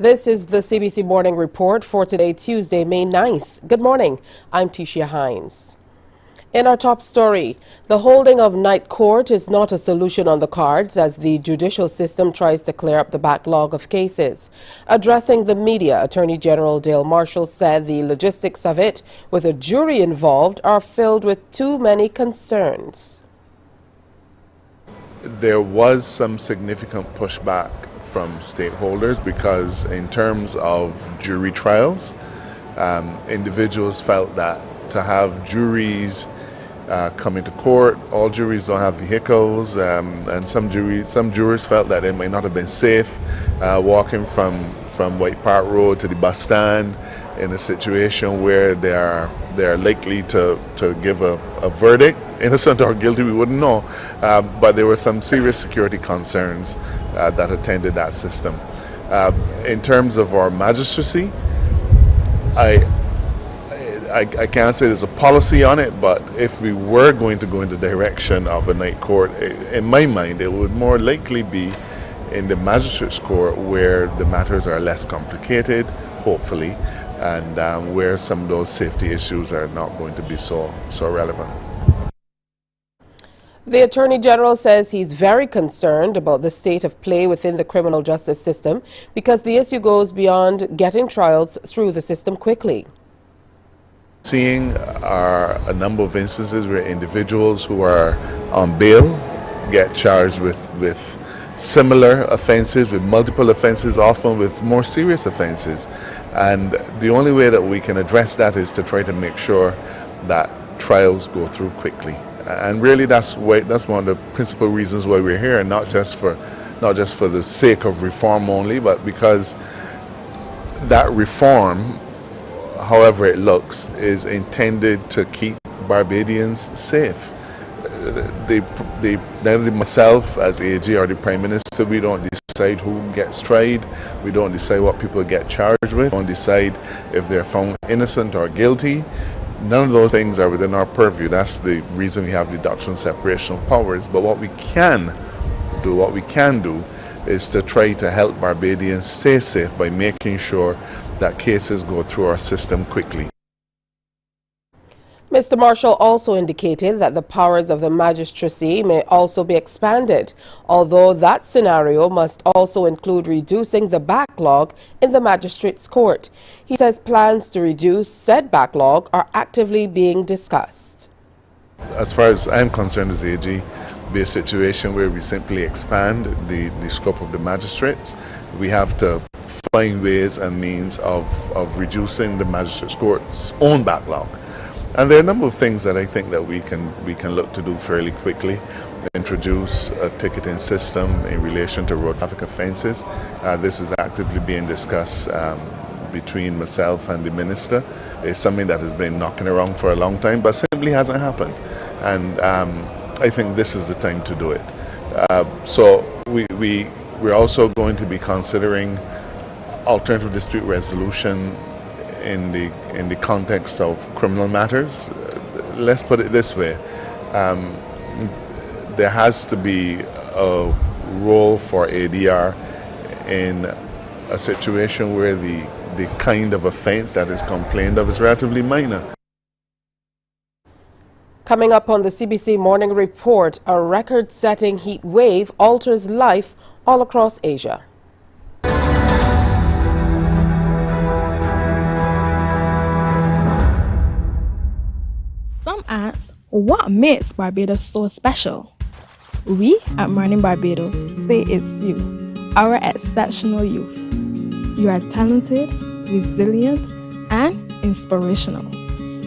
This is the CBC Morning Report for today, Tuesday, May 9th. Good morning. I'm Tisha Hines. In our top story, the holding of night court is not a solution on the cards as the judicial system tries to clear up the backlog of cases. Addressing the media, Attorney General Dale Marshall said the logistics of it, with a jury involved, are filled with too many concerns. There was some significant pushback from stakeholders because in terms of jury trials, individuals felt that to have juries come into court, all juries don't have vehicles, and some jurors felt that it might not have been safe walking from White Park Road to the bus stand in a situation where they are likely to give a verdict, innocent or guilty, we wouldn't know. But there were some serious security concerns that attended that system. In terms of our magistracy, I can't say there's a policy on it, but if we were going to go in the direction of a night court, in my mind, it would more likely be in the magistrate's court where the matters are less complicated, hopefully, and where some of those safety issues are not going to be so relevant. The Attorney General says he's very concerned about the state of play within the criminal justice system because the issue goes beyond getting trials through the system quickly. Seeing a number of instances where individuals who are on bail get charged with similar offenses, with multiple offenses, often with more serious offenses. And the only way that we can address that is to try to make sure that trials go through quickly. And really that's one of the principal reasons why we're here, not just for the sake of reform only, but because that reform, however it looks, is intended to keep Barbadians safe. Neither myself as AG or the Prime Minister, we don't decide who gets tried, we don't decide what people get charged with, we don't decide if they're found innocent or guilty. None of those things are within our purview. That's the reason we have the doctrine of separation of powers. But what we can do is to try to help Barbadians stay safe by making sure that cases go through our system quickly. Mr. Marshall also indicated that the powers of the magistracy may also be expanded, although that scenario must also include reducing the backlog in the magistrate's court. He says plans to reduce said backlog are actively being discussed. As far as I'm concerned as AG, be a situation where we simply expand the scope of the magistrates. We have to find ways and means of reducing the magistrate's court's own backlog. And there are a number of things that I think that we can look to do fairly quickly. Introduce a ticketing system in relation to road traffic offences. This is actively being discussed between myself and the Minister. It's something that has been knocking around for a long time, but simply hasn't happened. And I think this is the time to do it. So we're also going to be considering alternative dispute resolution in the context of criminal matters. Let's put it this way. There has to be a role for ADR in a situation where the kind of offense that is complained of is relatively minor. Coming up on the CBC Morning Report, a record-setting heat wave alters life all across Asia. Some ask, what makes Barbados so special? We at Mornin Barbados say it's you, our exceptional youth. You are talented, resilient, and inspirational.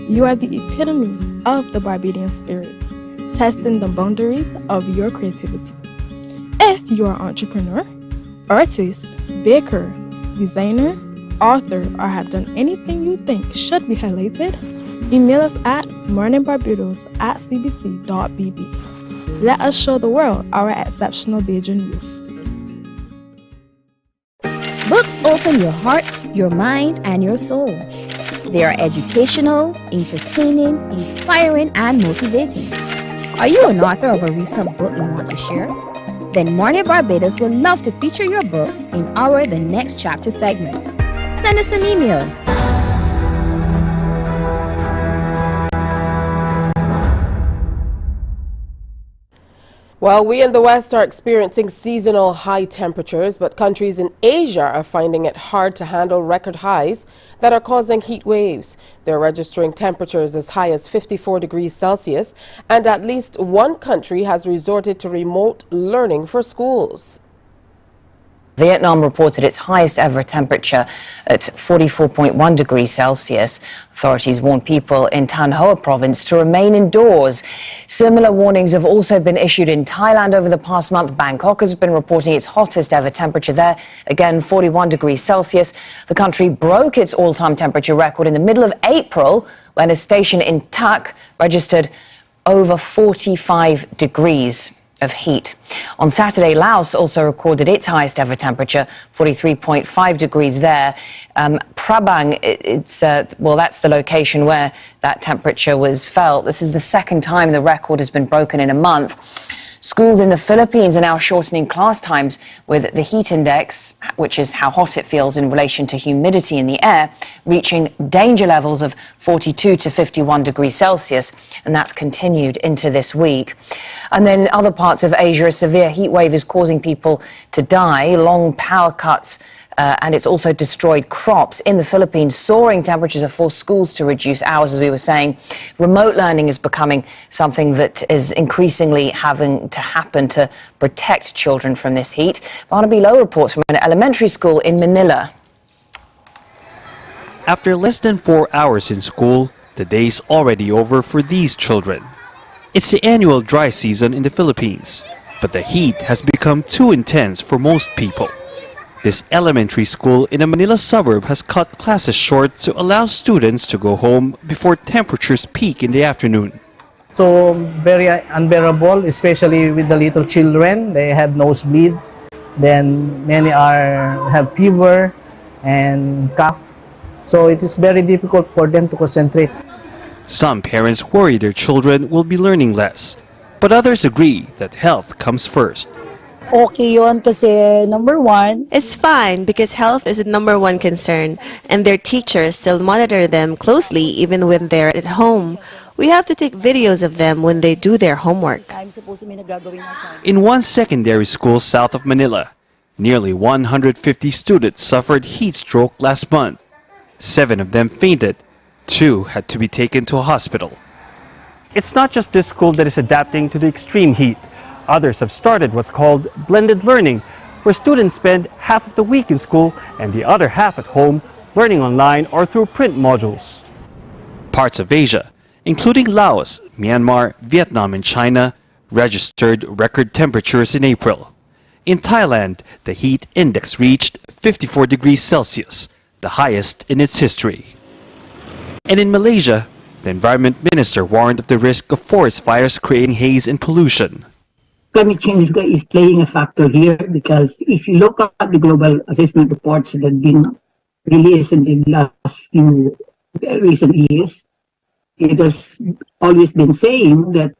You are the epitome of the Barbadian spirit, testing the boundaries of your creativity. If you are an entrepreneur, artist, baker, designer, author, or have done anything you think should be highlighted, email us at morninbarbados@cbc.bb. Let us show the world our exceptional Bajan youth. Books open your heart, your mind, and your soul. They are educational, entertaining, inspiring, and motivating. Are you an author of a recent book you want to share? then Mornin Barbados would love to feature your book in our The Next Chapter segment. Send us an email. Well, we in the West are experiencing seasonal high temperatures, but countries in Asia are finding it hard to handle record highs that are causing heat waves. They're registering temperatures as high as 54 degrees Celsius, and at least one country has resorted to remote learning for schools. Vietnam reported its highest ever temperature at 44.1 degrees Celsius. Authorities warned people in Thanh Hoa province to remain indoors. Similar warnings have also been issued in Thailand over the past month. Bangkok has been reporting its hottest ever temperature there, again 41 degrees Celsius. The country broke its all-time temperature record in the middle of April when a station in Tak registered over 45 degrees of heat. On Saturday, Laos also recorded its highest ever temperature, 43.5 degrees there. Prabang, that's the location where that temperature was felt. This is the second time the record has been broken in a month. Schools in the Philippines are now shortening class times with the heat index, which is how hot it feels in relation to humidity in the air, reaching danger levels of 42 to 51 degrees Celsius, and that's continued into this week. And then in other parts of Asia, a severe heat wave is causing people to die, long power cuts, and it's also destroyed crops. In the Philippines, soaring temperatures have forced schools to reduce hours, as we were saying. Remote learning is becoming something that is increasingly having to happen to protect children from this heat. Barnaby Lowe reports from an elementary school in Manila. After less than 4 hours in school, the day's already over for these children. It's the annual dry season in the Philippines, but the heat has become too intense for most people. This elementary school in a Manila suburb has cut classes short to allow students to go home before temperatures peak in the afternoon. So very unbearable, especially with the little children. They have nosebleed. Then many have fever and cough. So it is very difficult for them to concentrate. Some parents worry their children will be learning less, but others agree that health comes first. Okay yun kasi number one. It's fine because health is the #1 concern and their teachers still monitor them closely even when they're at home. We have to take videos of them when they do their homework. In one secondary school south of Manila, nearly 150 students suffered heat stroke last month. 7 of them fainted. 2 had to be taken to a hospital. It's not just this school that is adapting to the extreme heat. Others have started what's called blended learning, where students spend half of the week in school and the other half at home, learning online or through print modules. Parts of Asia, including Laos, Myanmar, Vietnam, and China, registered record temperatures in April. In Thailand, the heat index reached 54 degrees Celsius, the highest in its history. And in Malaysia, the Environment Minister warned of the risk of forest fires creating haze and pollution. Climate change is playing a factor here because if you look at the global assessment reports that have been released in the last few recent years, it has always been saying that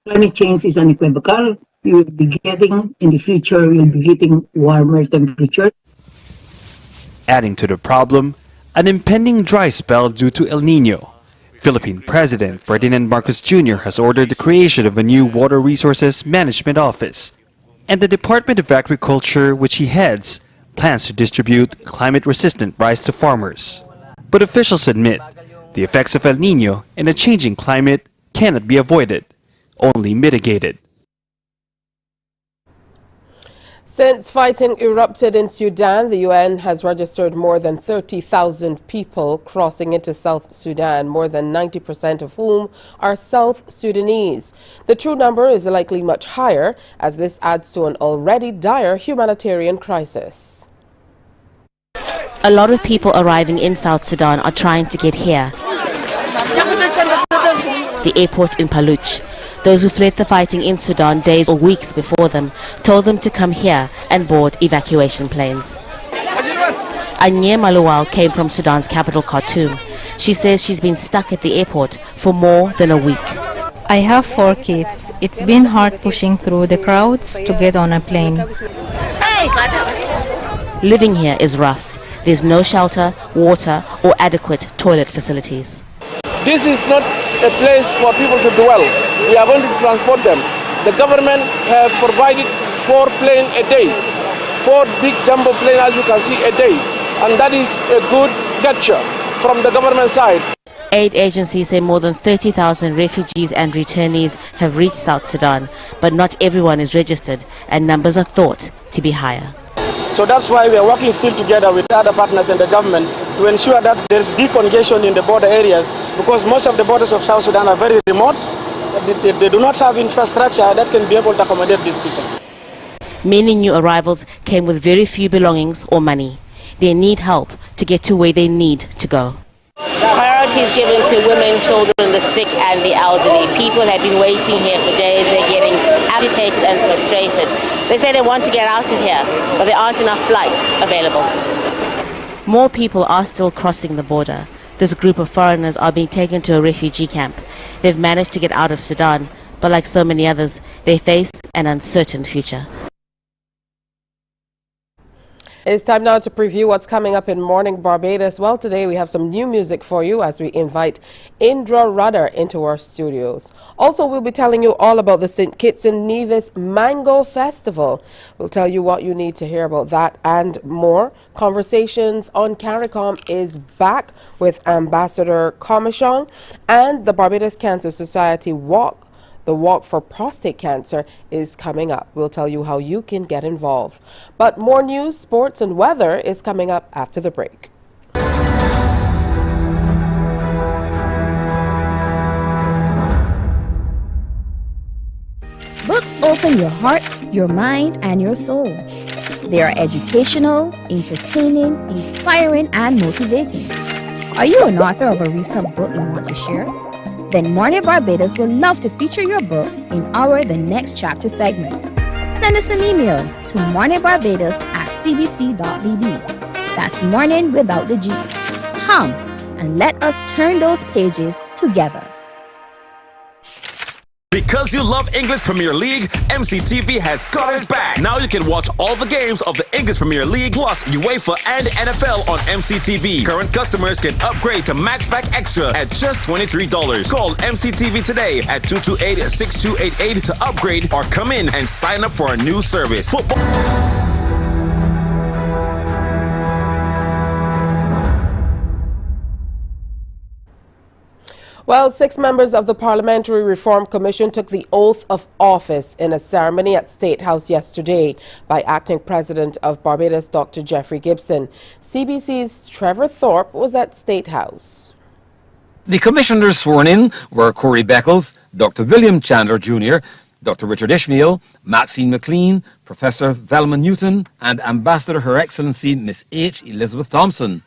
climate change is unequivocal. We will be getting, in the future, we will be getting warmer temperatures. Adding to the problem, an impending dry spell due to El Nino. Philippine President Ferdinand Marcos Jr. has ordered the creation of a new Water Resources Management Office. And the Department of Agriculture, which he heads, plans to distribute climate-resistant rice to farmers. But officials admit the effects of El Nino and a changing climate cannot be avoided, only mitigated. Since fighting erupted in Sudan, the UN has registered more than 30,000 people crossing into South Sudan, more than 90% of whom are South Sudanese. The true number is likely much higher, as this adds to an already dire humanitarian crisis. A lot of people arriving in South Sudan are trying to get here. The airport in Paluch. Those who fled the fighting in Sudan days or weeks before them told them to come here and board evacuation planes. Anye Maluwal came from Sudan's capital, Khartoum. She says she's been stuck at the airport for more than a week. I have 4 kids. It's been hard pushing through the crowds to get on a plane. Living here is rough. There's no shelter, water, or adequate toilet facilities. This is not a place for people to dwell. We are going to transport them. The government have provided 4 planes a day, 4 big jumbo planes, as you can see, a day, and that is a good gesture from the government side. Aid agencies say more than 30,000 refugees and returnees have reached South Sudan, but not everyone is registered, and numbers are thought to be higher. So that's why we are working still together with other partners and the government to ensure that there is decongestion in the border areas, because most of the borders of South Sudan are very remote. They do not have infrastructure that can be able to accommodate these people. Many new arrivals came with very few belongings or money. They need help to get to where they need to go. Priority is given to women, children, the sick and the elderly. People have been waiting here for days. They're getting agitated and frustrated. They say they want to get out of here, but there aren't enough flights available. More people are still crossing the border. This group of foreigners are being taken to a refugee camp. They've managed to get out of Sudan, but like so many others, they face an uncertain future. It's time now to preview what's coming up in Morning Barbados. Well, today we have some new music for you as we invite Indra Rudder into our studios. Also, we'll be telling you all about the St. Kitts and Nevis Mango Festival. We'll tell you what you need to hear about that and more. Conversations on CARICOM is back with Ambassador Comishong, and the Barbados Cancer Society Walk. The Walk for Prostate Cancer is coming up. We'll tell you how you can get involved. But more news, sports, and weather is coming up after the break. Books open your heart, your mind, and your soul. They are educational, entertaining, inspiring, and motivating. Are you an author of a recent book you want to share? Then Mornin Barbados will love to feature your book in our The Next Chapter segment. Send us an email to morninbarbados@cbc.bb. That's morning without the G. Come and let us turn those pages together. Because you love English Premier League, MCTV has got it back. Now you can watch all the games of the English Premier League plus UEFA and NFL on MCTV. Current customers can upgrade to Matchback Extra at just $23. Call MCTV today at 228-6288 to upgrade or come in and sign up for a new service. Football. Well, 6 members of the Parliamentary Reform Commission took the oath of office in a ceremony at State House yesterday by Acting President of Barbados, Dr. Jeffrey Gibson. CBC's Trevor Thorpe was at State House. The commissioners sworn in were Corey Beckles, Dr. William Chandler Jr., Dr. Richard Ishmael, Maxine McLean, Professor Velma Newton, and Ambassador Her Excellency Miss H. Elizabeth Thompson.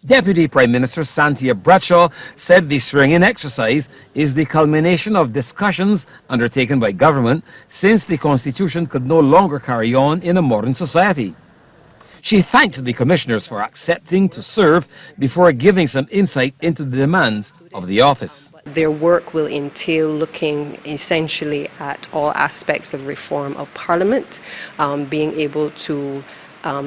Deputy Prime Minister Santia Bradshaw said the swearing-in exercise is the culmination of discussions undertaken by government since the Constitution could no longer carry on in a modern society. She thanked the commissioners for accepting to serve before giving some insight into the demands of the office. Their work will entail looking essentially at all aspects of reform of Parliament, being able to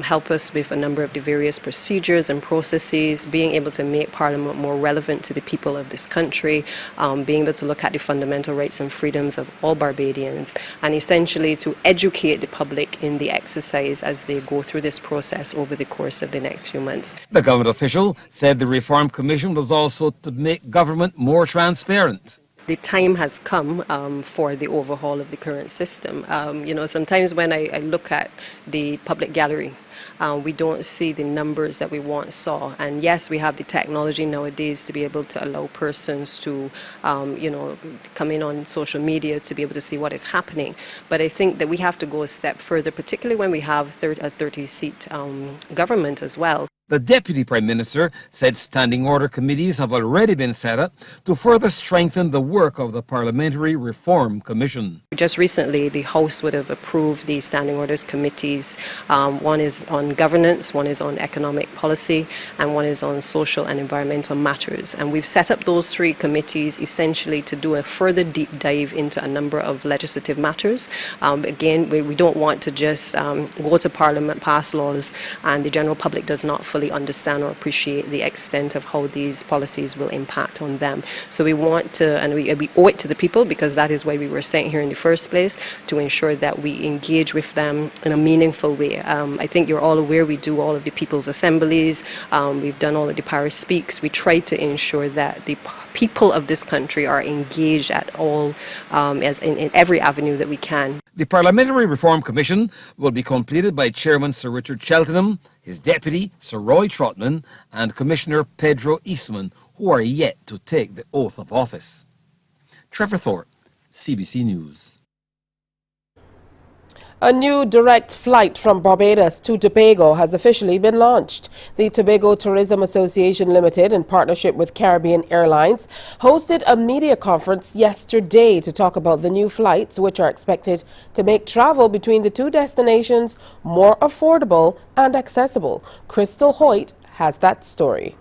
help us with a number of the various procedures and processes, being able to make Parliament more relevant to the people of this country, being able to look at the fundamental rights and freedoms of all Barbadians, and essentially to educate the public in the exercise as they go through this process over the course of the next few months. The government official said the Reform Commission was also to make government more transparent. The time has come for the overhaul of the current system. Sometimes when I look at the public gallery, we don't see the numbers that we once saw. And yes, we have the technology nowadays to be able to allow persons to, come in on social media to be able to see what is happening. But I think that we have to go a step further, particularly when we have a 30-seat government as well. The Deputy Prime Minister said standing order committees have already been set up to further strengthen the work of the Parliamentary Reform Commission. Just recently, the House would have approved the standing orders committees. One is on governance, one is on economic policy, and one is on social and environmental matters. And we've set up those three committees essentially to do a further deep dive into a number of legislative matters. Again, we don't want to just go to Parliament, pass laws, and the general public does not fully understand or appreciate the extent of how these policies will impact on them. So we want to, and we owe it to the people, because that is why we were sent here in the first place, to ensure that we engage with them in a meaningful way. I think you're all aware we do all of the people's assemblies, we've done all of the parish speaks. We try to ensure that the people of this country are engaged at all, as in every avenue that we can. The Parliamentary Reform Commission will be completed by Chairman Sir Richard Cheltenham, his deputy, Sir Roy Trotman, and Commissioner Pedro Eastman, who are yet to take the oath of office. Trevor Thorpe, CBC News. A new direct flight from Barbados to Tobago has officially been launched. The Tobago Tourism Association Limited, in partnership with Caribbean Airlines, hosted a media conference yesterday to talk about the new flights, which are expected to make travel between the two destinations more affordable and accessible. Crystal Hoyt has that story.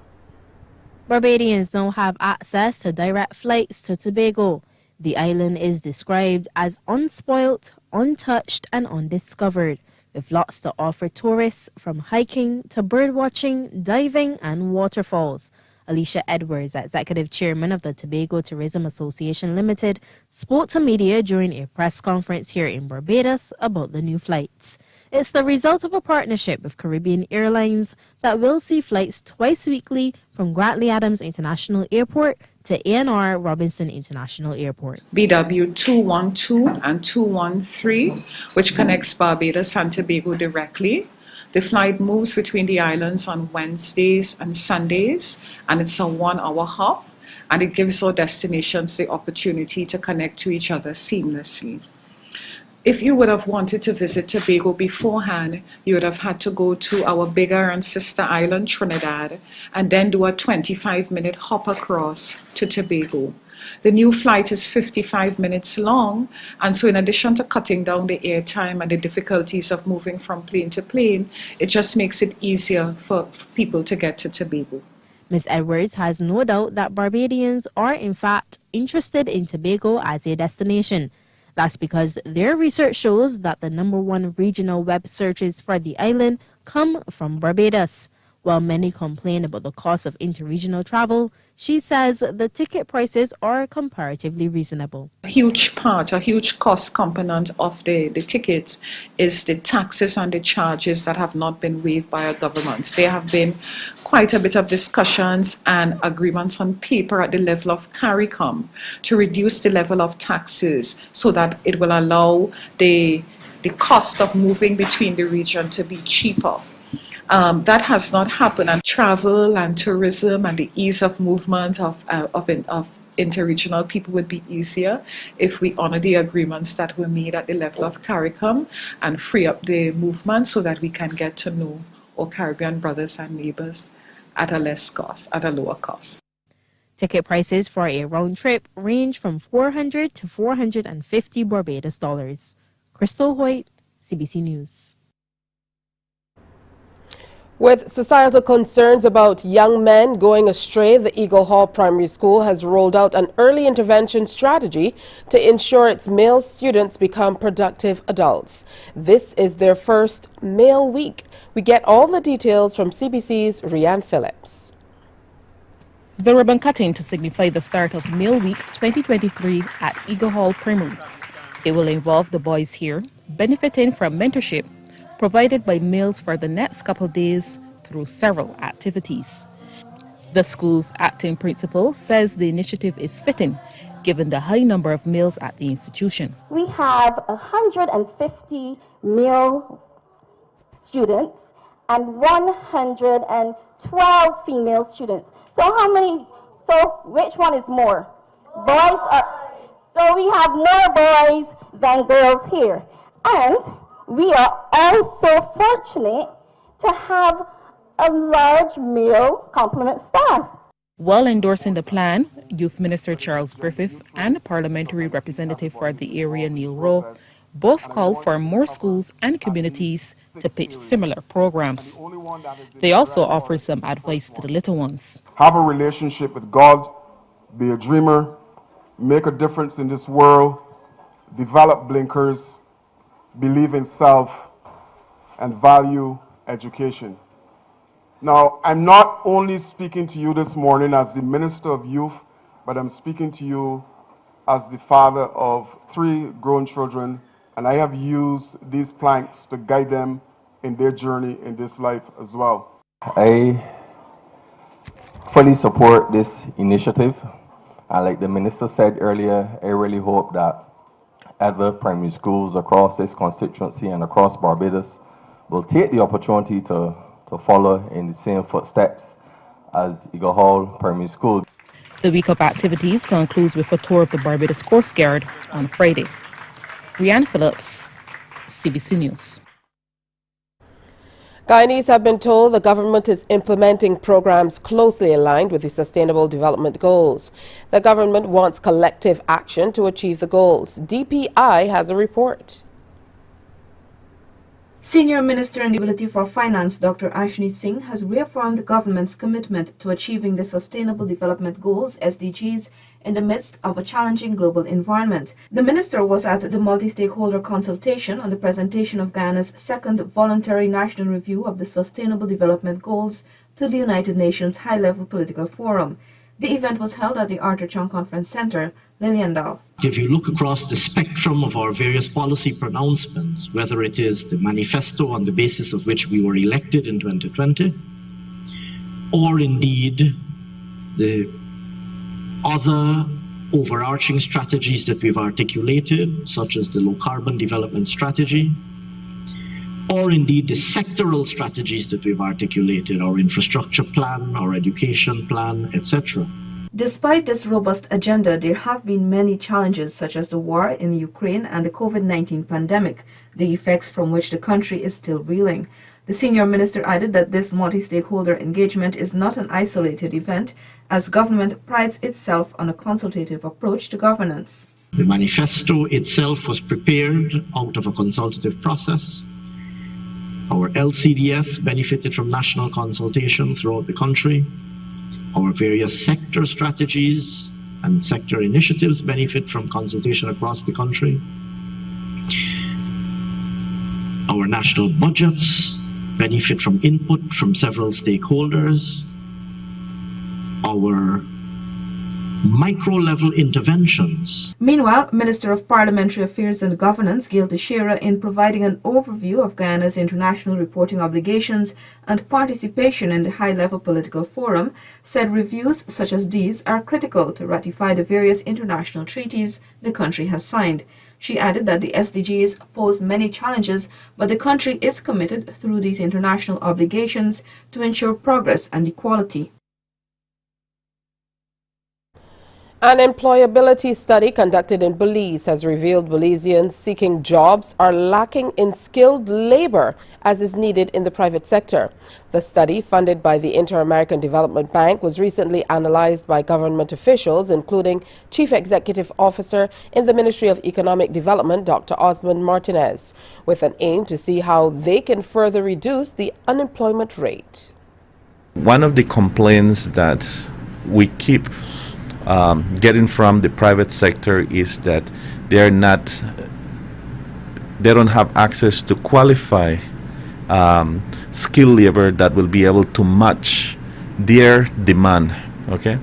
Barbadians now have access to direct flights to Tobago. The island is described as unspoilt, untouched and undiscovered, with lots to offer tourists, from hiking to birdwatching, diving and waterfalls. Alicia Edwards, Executive Chairman of the Tobago Tourism Association Limited, spoke to media during a press conference here in Barbados about the new flights. It's the result of a partnership with Caribbean Airlines that will see flights twice weekly from Grantley Adams International Airport to ANR Robinson International Airport. BW 212 and 213, which connects Barbados and Tobago directly. The flight moves between the islands on Wednesdays and Sundays, and it's a 1-hour hop, and it gives our destinations the opportunity to connect to each other seamlessly. If you would have wanted to visit Tobago beforehand, you would have had to go to our bigger and sister island, Trinidad, and then do a 25-minute hop across to Tobago. The new flight is 55 minutes long, and so in addition to cutting down the airtime and the difficulties of moving from plane to plane, it just makes it easier for people to get to Tobago. Ms. Edwards has no doubt that Barbadians are in fact interested in Tobago as a destination. That's because their research shows that the #1 regional web searches for the island come from Barbados. While many complain about the cost of interregional travel, she says the ticket prices are comparatively reasonable. A huge part, a huge cost component of the tickets is the taxes and the charges that have not been waived by our governments. There have been quite a bit of discussions and agreements on paper at the level of CARICOM to reduce the level of taxes so that it will allow the cost of moving between the region to be cheaper. That has not happened, and travel and tourism and the ease of movement of interregional people would be easier if we honor the agreements that were made at the level of CARICOM and free up the movement so that we can get to know our Caribbean brothers and neighbors at a lower cost. Ticket prices for a round trip range from $400 to $450 Barbados dollars. Crystal Hoyt, CBC News. With societal concerns about young men going astray, the Eagle Hall Primary School has rolled out an early intervention strategy to ensure its male students become productive adults. This is their first Male Week. We get all the details from CBC's Rianne Phillips. The ribbon cutting to signify the start of Male Week 2023 at Eagle Hall Primary. It will involve the boys here benefiting from mentorship provided by males for the next couple of days through several activities. The school's acting principal says the initiative is fitting given the high number of males at the institution. We have 150 male students and 112 female students. So which one is more? So we have more boys than girls here. And we are also fortunate to have a large male complement staff. While endorsing the plan, Youth Minister Charles Griffith and Parliamentary Representative for the area Neil Rowe both called for more schools and communities to pitch similar programs. They also offered some advice to the little ones. Have a relationship with God, be a dreamer, make a difference in this world, develop blinkers, believe in self, and value education. Now, I'm not only speaking to you this morning as the Minister of Youth, but I'm speaking to you as the father of 3 grown children, and I have used these planks to guide them in their journey in this life as well. I fully support this initiative, and like the Minister said earlier, I really hope that other primary schools across this constituency and across Barbados will take the opportunity to follow in the same footsteps as Eagle Hall Primary School. The week of activities concludes with a tour of the Barbados Coast Guard on Friday. Rianne Phillips, CBC News. Guyanese have been told the government is implementing programs closely aligned with the Sustainable Development Goals. The government wants collective action to achieve the goals. DPI has a report. Senior Minister in the Ability for Finance, Dr. Ashni Singh, has reaffirmed the government's commitment to achieving the Sustainable Development Goals, SDGs, in the midst of a challenging global environment. The minister was at the multi-stakeholder consultation on the presentation of Ghana's second voluntary national review of the Sustainable Development Goals to the United Nations High-Level Political Forum. The event was held at the Arthur Chung Conference Center, Liliendal. If you look across the spectrum of our various policy pronouncements, whether it is the manifesto on the basis of which we were elected in 2020, or indeed the other overarching strategies that we've articulated, such as the low carbon development strategy, or indeed the sectoral strategies that we've articulated, our infrastructure plan, our education plan, etc. Despite this robust agenda, there have been many challenges such as the war in Ukraine and the COVID-19 pandemic, the effects from which the country is still reeling. The senior minister added that this multi-stakeholder engagement is not an isolated event, as government prides itself on a consultative approach to governance. The manifesto itself was prepared out of a consultative process. Our LCDS benefited from national consultation throughout the country. Our various sector strategies and sector initiatives benefit from consultation across the country. Our national budgets benefit from input from several stakeholders. Our micro-level interventions. Meanwhile, Minister of Parliamentary Affairs and Governance, Gail Teixeira, in providing an overview of Guyana's international reporting obligations and participation in the high-level political forum, said reviews such as these are critical to ratify the various international treaties the country has signed. She added that the SDGs pose many challenges, but the country is committed through these international obligations to ensure progress and equality. An employability study conducted in Belize has revealed Belizeans seeking jobs are lacking in skilled labor as is needed in the private sector. The study, funded by the Inter-American Development Bank, was recently analyzed by government officials, including Chief Executive Officer in the Ministry of Economic Development, Dr. Osmond Martinez, with an aim to see how they can further reduce the unemployment rate. One of the complaints that we keep getting from the private sector is that they don't have access to qualified skilled labor that will be able to match their demand. Okay,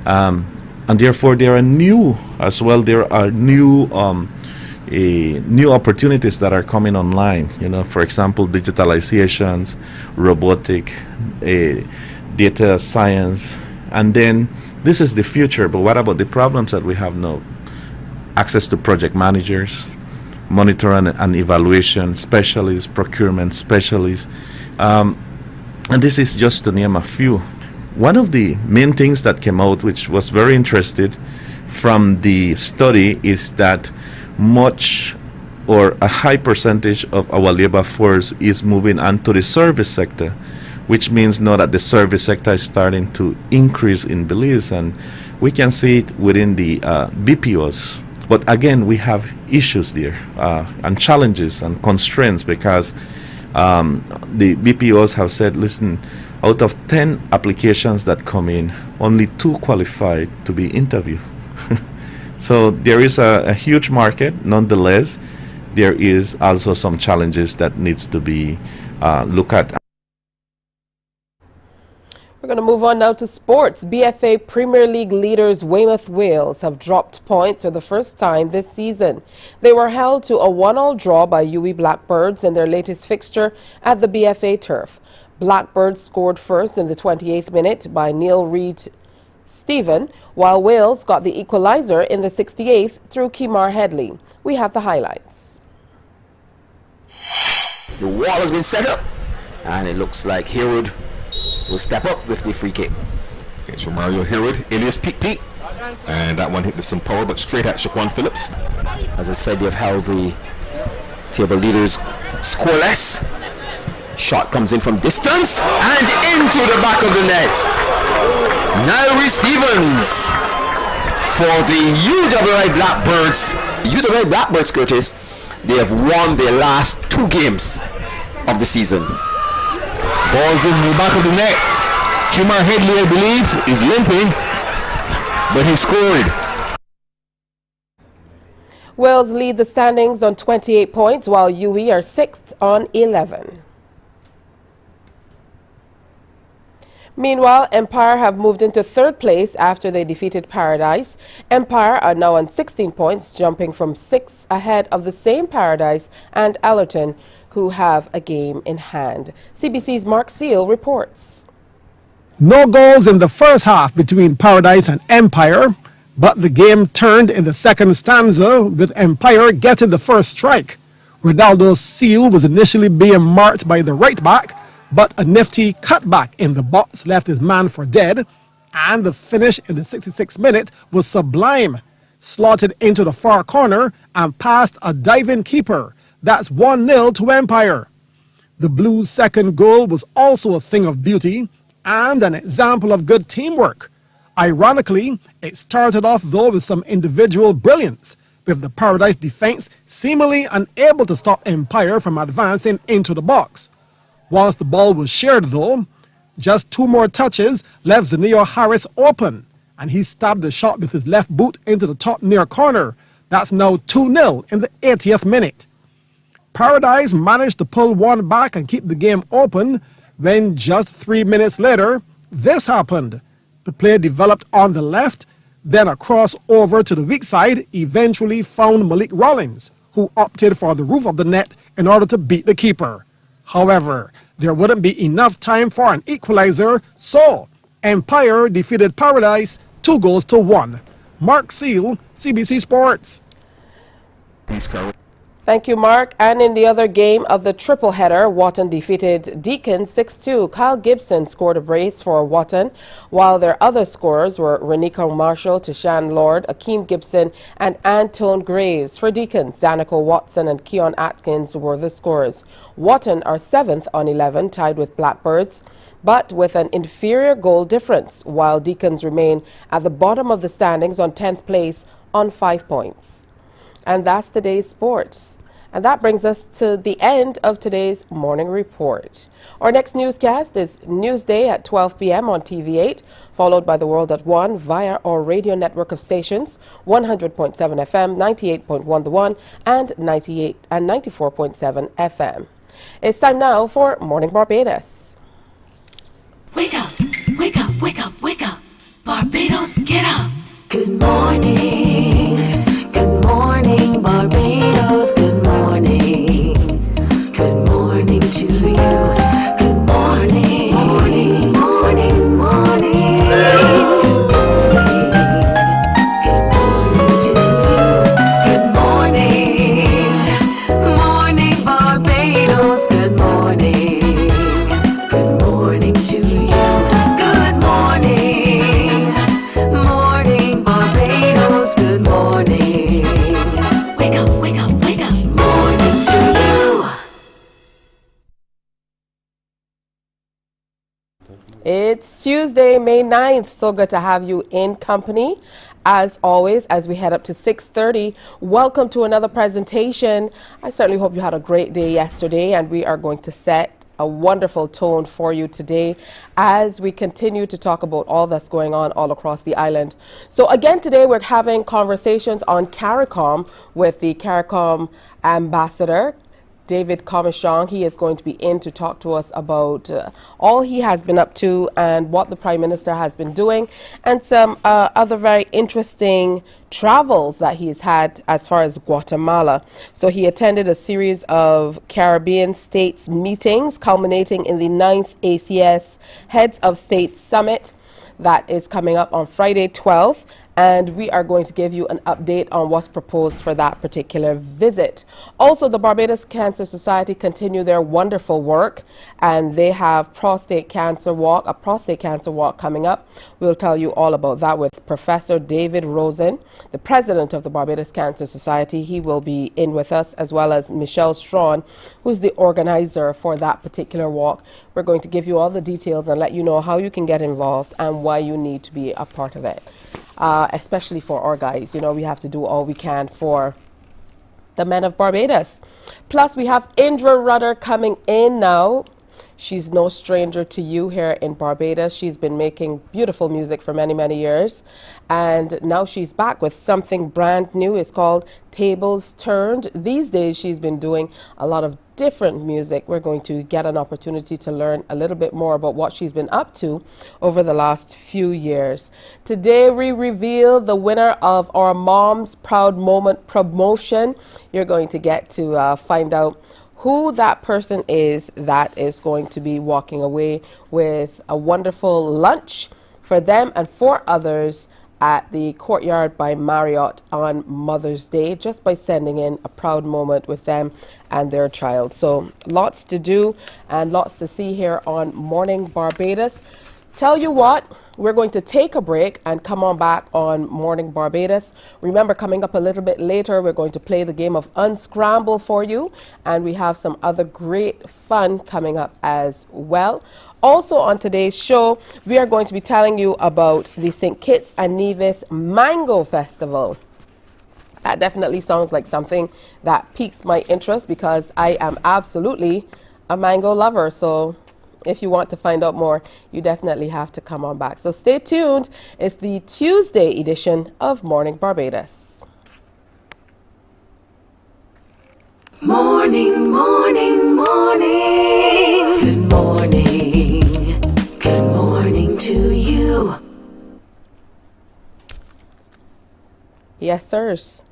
and therefore there are new new opportunities that are coming online. You know, for example, digitalizations, robotic, data science, and then. This is the future, but what about the problems that we have now? Access to project managers, monitoring and evaluation specialists, procurement specialists, and this is just to name a few. One of the main things that came out, which was very interesting from the study, is that much or a high percentage of our labor force is moving on to the service sector, which means now that the service sector is starting to increase in Belize, and we can see it within the BPOs. But again, we have issues there and challenges and constraints because the BPOs have said, listen, out of 10 applications that come in, only 2 qualify to be interviewed. So there is a huge market. Nonetheless, there is also some challenges that needs to be looked at. We're going to move on now to sports. BFA Premier League leaders Weymouth Wales have dropped points for the first time this season. They were held to a 1-1 draw by UE Blackbirds in their latest fixture at the BFA turf. Blackbirds scored first in the 28th minute by Neil Reid Stephen, while Wales got the equalizer in the 68th through Kimar Headley. We have the highlights. The wall has been set up, and it looks like Herod will step up with the free kick. It's Romario Herod, alias Peak Peak, and that one hit with some power, but straight at Shaquan Phillips. As I said, they've held the table leaders scoreless. Shot comes in from distance and into the back of the net. Nairi Stevens for the UWI Blackbirds. UWI Blackbirds, Curtis, they have won their last 2 games of the season. Balls in the back of the net. Kimar Headley, I believe, is limping, but he scored. Wales lead the standings on 28 points, while UE are 6th on 11. Meanwhile, Empire have moved into 3rd place after they defeated Paradise. Empire are now on 16 points, jumping from 6 ahead of the same Paradise and Allerton, who have a game in hand. CBC's Mark Seal reports. No goals in the first half between Paradise and Empire, but the game turned in the second stanza with Empire getting the first strike. Ronaldo's Seal was initially being marked by the right back, but a nifty cutback in the box left his man for dead, and the finish in the 66th minute was sublime. Slotted into the far corner and past a diving keeper. That's 1-0 to Empire. The Blues' second goal was also a thing of beauty and an example of good teamwork. Ironically, it started off though with some individual brilliance, with the Paradise defense seemingly unable to stop Empire from advancing into the box. Once the ball was shared though, just 2 more touches left Zanio Harris open, and he stabbed the shot with his left boot into the top near corner. That's now 2-0 in the 80th minute. Paradise managed to pull one back and keep the game open when just 3 minutes later, this happened. The play developed on the left, then a cross over to the weak side eventually found Malik Rollins, who opted for the roof of the net in order to beat the keeper. However, there wouldn't be enough time for an equalizer, so Empire defeated Paradise 2-1. Mark Seal, CBC Sports. Thank you, Mark. And in the other game of the triple header, Wotton defeated Deacon 6-2. Kyle Gibson scored a brace for Wotton, while their other scorers were Renika Marshall, Tishan Lord, Akeem Gibson, and Antone Graves. For Deacons, Danica Watson and Keon Atkins were the scorers. Wotton are 7th on 11, tied with Blackbirds, but with an inferior goal difference, while Deacons remain at the bottom of the standings on 10th place on 5 points. And that's today's sports. And that brings us to the end of today's morning report. Our next newscast is Newsday at 12 p.m. on TV8, followed by The World at 1 via our radio network of stations, 100.7 FM, 98.1 The One, and 98 and 94.7 FM. It's time now for Morning Barbados. Wake up, wake up, wake up, wake up. Barbados, get up. Good morning. Good morning, Barbados. Good morning. Good morning to you. Good morning. Morning, morning, morning. Good morning to you. Good morning. Morning, Barbados. Good morning. Good morning to you. Good morning. Morning, Barbados. Good morning. It's Tuesday, May 9th. So good to have you in company. As always, as we head up to 6:30, welcome to another presentation. I certainly hope you had a great day yesterday, and we are going to set a wonderful tone for you today as we continue to talk about all that's going on all across the island. So again, today we're having conversations on CARICOM with the CARICOM ambassador, David Comishong. He is going to be in to talk to us about all he has been up to and what the Prime Minister has been doing, and some other very interesting travels that he's had as far as Guatemala. So he attended a series of Caribbean states meetings culminating in the 9th ACS Heads of State Summit that is coming up on Friday 12th. And we are going to give you an update on what's proposed for that particular visit. Also, the Barbados Cancer Society continue their wonderful work, and they have a prostate cancer walk coming up. We'll tell you all about that with Professor David Rosen, the president of the Barbados Cancer Society. He will be in with us, as well as Michelle Strawn, who's the organizer for that particular walk. We're going to give you all the details and let you know how you can get involved and why you need to be a part of it. Especially for our guys. You know, we have to do all we can for the men of Barbados. Plus, we have Indra Rudder coming in now. She's no stranger to you here in Barbados. She's been making beautiful music for many, many years. And now she's back with something brand new. It's called Tables Turned. These days, she's been doing a lot of different music. We're going to get an opportunity to learn a little bit more about what she's been up to over the last few years. Today, we reveal the winner of our Mom's Proud Moment promotion. You're going to get to find out who that person is that is going to be walking away with a wonderful lunch for them and for others at the Courtyard by Marriott on Mother's Day, just by sending in a proud moment with them and their child. So lots to do and lots to see here on Morning Barbados. Tell you what, we're going to take a break and come on back on Morning Barbados. Remember, coming up a little bit later, we're going to play the game of Unscramble for you, and we have some other great fun coming up as well. Also on today's show, we are going to be telling you about the St. Kitts and Nevis Mango Festival. That definitely sounds like something that piques my interest because I am absolutely a mango lover. So if you want to find out more, you definitely have to come on back. So stay tuned. It's the Tuesday edition of Morning Barbados. Morning, morning, morning. Good morning. Good morning to you. Yes, sirs.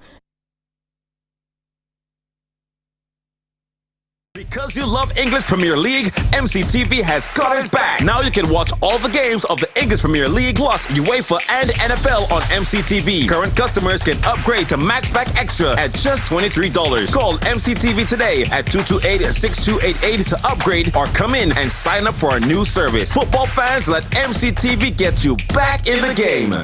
Because you love English Premier League, MCTV has got it back. Now you can watch all the games of the English Premier League plus UEFA and NFL on MCTV. Current customers can upgrade to Maxback Extra at just $23. Call MCTV today at 228-6288 to upgrade or come in and sign up for our new service. Football fans, let MCTV get you back in the game.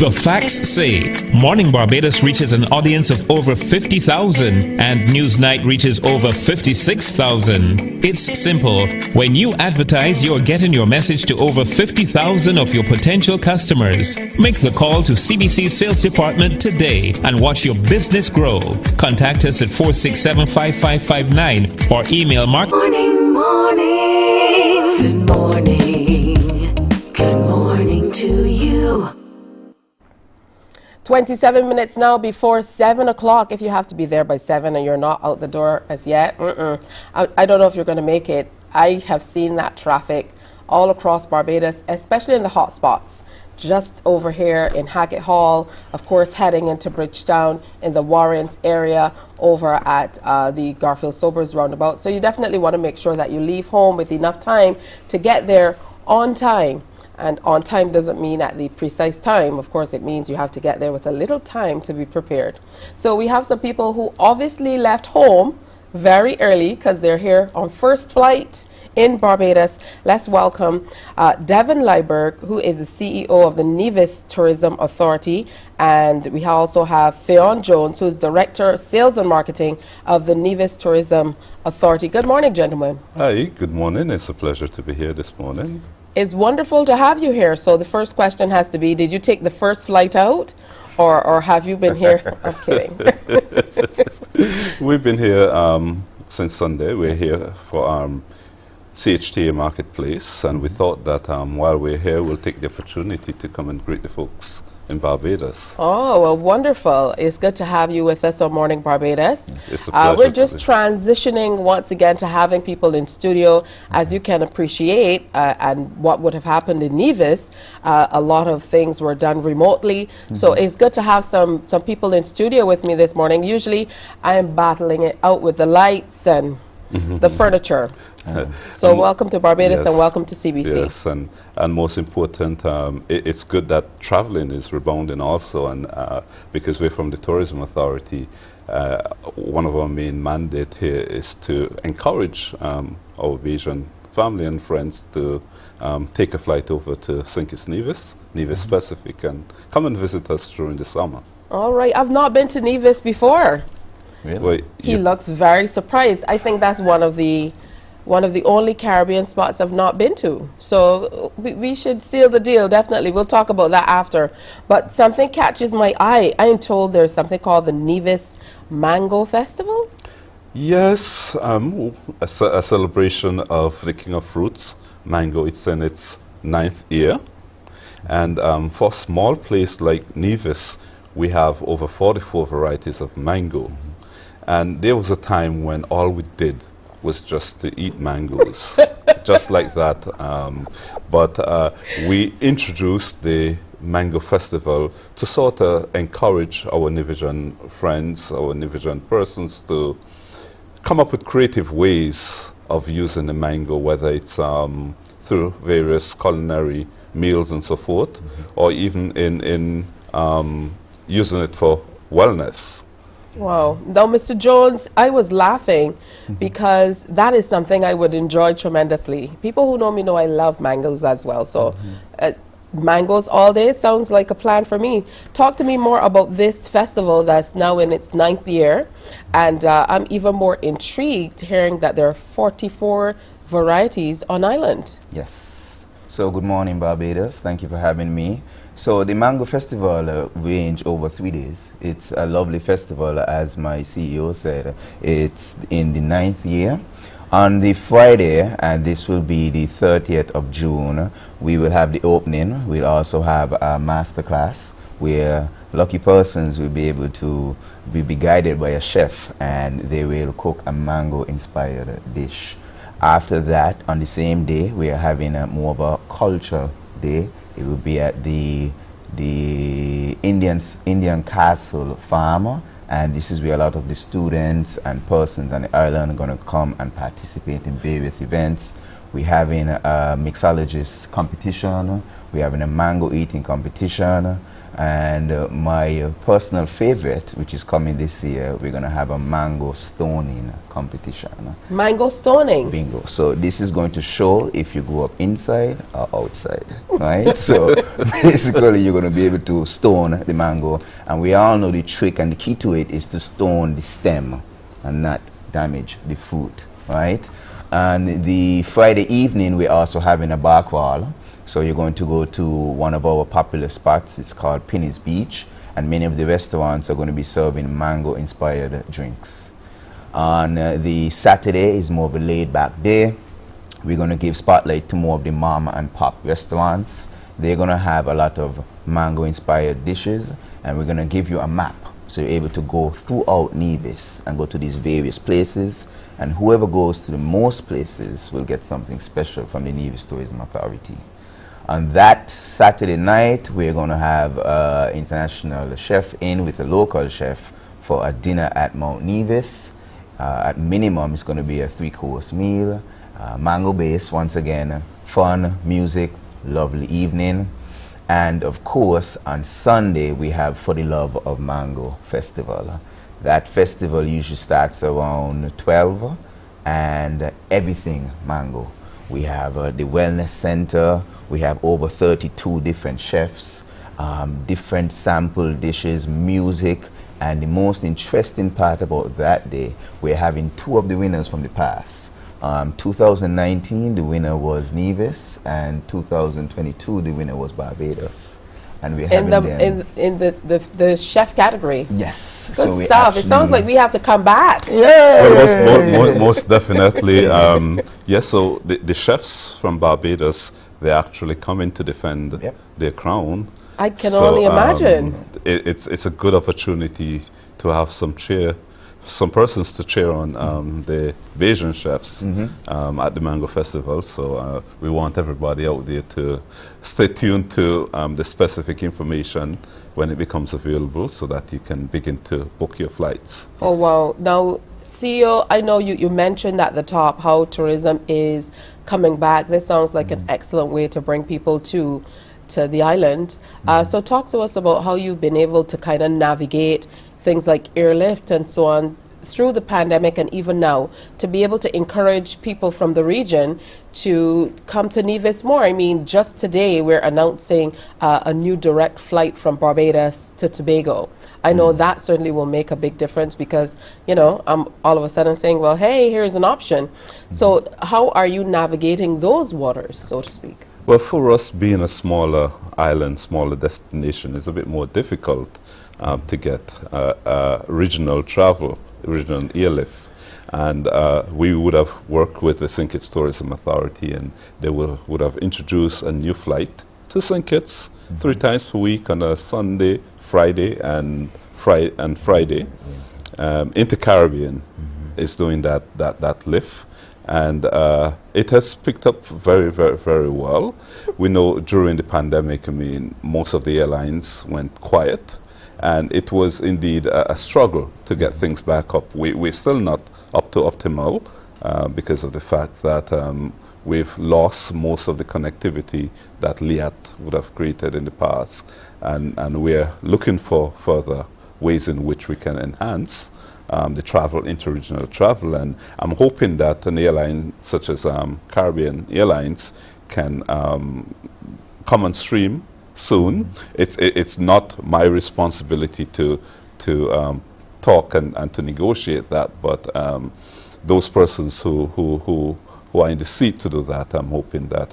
The facts say Morning Barbados reaches an audience of over 50,000 and Newsnight reaches over 56,000. It's simple. When you advertise, you're getting your message to over 50,000 of your potential customers. Make the call to CBC Sales Department today and watch your business grow. Contact us at 467-5559 or email Mark. Morning, morning. Good morning. Good morning to you. 27 minutes now before 7 o'clock. If you have to be there by 7 and you're not out the door as yet, I don't know if you're going to make it. I have seen that traffic all across Barbados, especially in the hot spots. Just over here in Hackett Hall, of course, heading into Bridgetown in the Warrens area, over at the Garfield Sobers roundabout. So you definitely want to make sure that you leave home with enough time to get there on time. And on time doesn't mean at the precise time. Of course, it means you have to get there with a little time to be prepared. So we have some people who obviously left home very early because they're here on first flight in Barbados. Let's welcome Devin Leiberg, who is the CEO of the Nevis Tourism Authority, and we also have Theon Jones, who is Director of Sales and Marketing of the Nevis Tourism Authority. Good morning, gentlemen. Hi, good morning. It's a pleasure to be here this morning. It's wonderful to have you here. So the first question has to be, did you take the first flight out, or have you been here? I'm kidding. We've been here since Sunday. We're here for CHTA Marketplace, and we thought that while we're here, we'll take the opportunity to come and greet the folks in Barbados. Oh, well, wonderful. It's good to have you with us on Morning Barbados. It's a pleasure. We're just transitioning once again to having people in studio. As you can appreciate, and what would have happened in Nevis, a lot of things were done remotely. So it's good to have some people in studio with me this morning. Usually I am battling it out with the lights and the furniture. So welcome to Barbados, and welcome to CBC. Yes, and most important, it's good that traveling is rebounding also, and because we're from the Tourism Authority, one of our main mandate here is to encourage our Bajan family and friends to take a flight over to St. Kitts Nevis Pacific, and come and visit us during the summer. All right, I've not been to Nevis before. Really? Wait, he looks very surprised. I think that's one of the only Caribbean spots I've not been to. So we should seal the deal, definitely. We'll talk about that after. But something catches my eye. I am told there's something called the Nevis Mango Festival. Yes, a celebration of the King of Fruits, mango. It's in its 9th year. And for a small place like Nevis, we have over 44 varieties of mango. And there was a time when all we did was just to eat mangoes, just like that. But we introduced the Mango Festival to sort of encourage our Nivision friends, our Nivision persons to come up with creative ways of using the mango, whether it's through various culinary meals and so forth, or even in using it for wellness. Wow. Now, Mr. Jones, I was laughing because that is something I would enjoy tremendously. People who know me know I love mangoes as well. So mangoes all day sounds like a plan for me. Talk to me more about this festival that's now in its 9th year. And I'm even more intrigued hearing that there are 44 varieties on island. Yes. So good morning, Barbados. Thank you for having me. So the Mango Festival range over 3 days. It's a lovely festival, as my CEO said. It's in the 9th year. On the Friday, and this will be the 30th of June, we will have the opening. We'll also have a masterclass where lucky persons will be able to be guided by a chef, and they will cook a mango-inspired dish. After that, on the same day, we are having more of a culture day. It will be at the Indian Castle Farm, and this is where a lot of the students and persons on the island are going to come and participate in various events. We're having a mixologist competition, we're having a mango eating competition, and my personal favorite, which is coming this year, we're going to have a mango stoning competition. Mango stoning? Bingo. So this is going to show if you go up inside or outside, right? So basically you're going to be able to stone the mango, and we all know the trick, and the key to it is to stone the stem and not damage the fruit, right? And the Friday evening we're also having a bar crawl. So you're going to go to one of our popular spots. It's called Penny's Beach, and many of the restaurants are going to be serving mango-inspired drinks. On the Saturday is more of a laid-back day. We're going to give spotlight to more of the mama and pop restaurants. They're going to have a lot of mango-inspired dishes, and we're going to give you a map, so you're able to go throughout Nevis and go to these various places, and whoever goes to the most places will get something special from the Nevis Tourism Authority. On that Saturday night, we're going to have an international chef in with a local chef for a dinner at Mount Nevis. At minimum, it's going to be a 3-course meal, mango base, once again, fun, music, lovely evening. And of course, on Sunday, we have For the Love of Mango Festival. That festival usually starts around 12 and everything mango. We have the wellness center. We have over 32 different chefs, different sample dishes, music, and the most interesting part about that day, we're having 2 of the winners from the past. 2019, the winner was Nevis, and 2022, the winner was Barbados. And we're having them in the chef category. Yes. Good stuff. It sounds like we have to come back. Yeah. Well, most definitely. Yes, so the chefs from Barbados, they actually come in to defend their crown. I can only imagine. It's a good opportunity to have some persons to cheer on the Asian chefs at the Mango Festival. So we want everybody out there to stay tuned to the specific information when it becomes available so that you can begin to book your flights. Oh, wow. Now, CEO, I know you mentioned at the top how tourism is coming back. This sounds like an excellent way to bring people to the island. So talk to us about how you've been able to kind of navigate things like airlift and so on through the pandemic and even now to be able to encourage people from the region to come to Nevis more. I mean, just today we're announcing a new direct flight from Barbados to Tobago. I know that certainly will make a big difference because, you know, I'm all of a sudden saying, well, hey, here's an option. So how are you navigating those waters, so to speak? Well, for us, being a smaller island, smaller destination, is a bit more difficult to get regional travel, regional airlift. And we would have worked with the St. Kitts Tourism Authority, and they would have introduced a new flight to St. Kitts 3 times per week on a Sunday, Friday, and Friday. Into Caribbean is doing that lift. And it has picked up very, very, very well. We know during the pandemic, I mean, most of the airlines went quiet, and it was indeed a struggle to get things back up. We're still not up to optimal because of the fact that we've lost most of the connectivity that LIAT would have created in the past, and we're looking for further ways in which we can enhance the travel, interregional travel, and I'm hoping that an airline such as Caribbean Airlines can come on stream soon. It's not my responsibility to talk and to negotiate that, but those persons who are in the seat to do that, I'm hoping that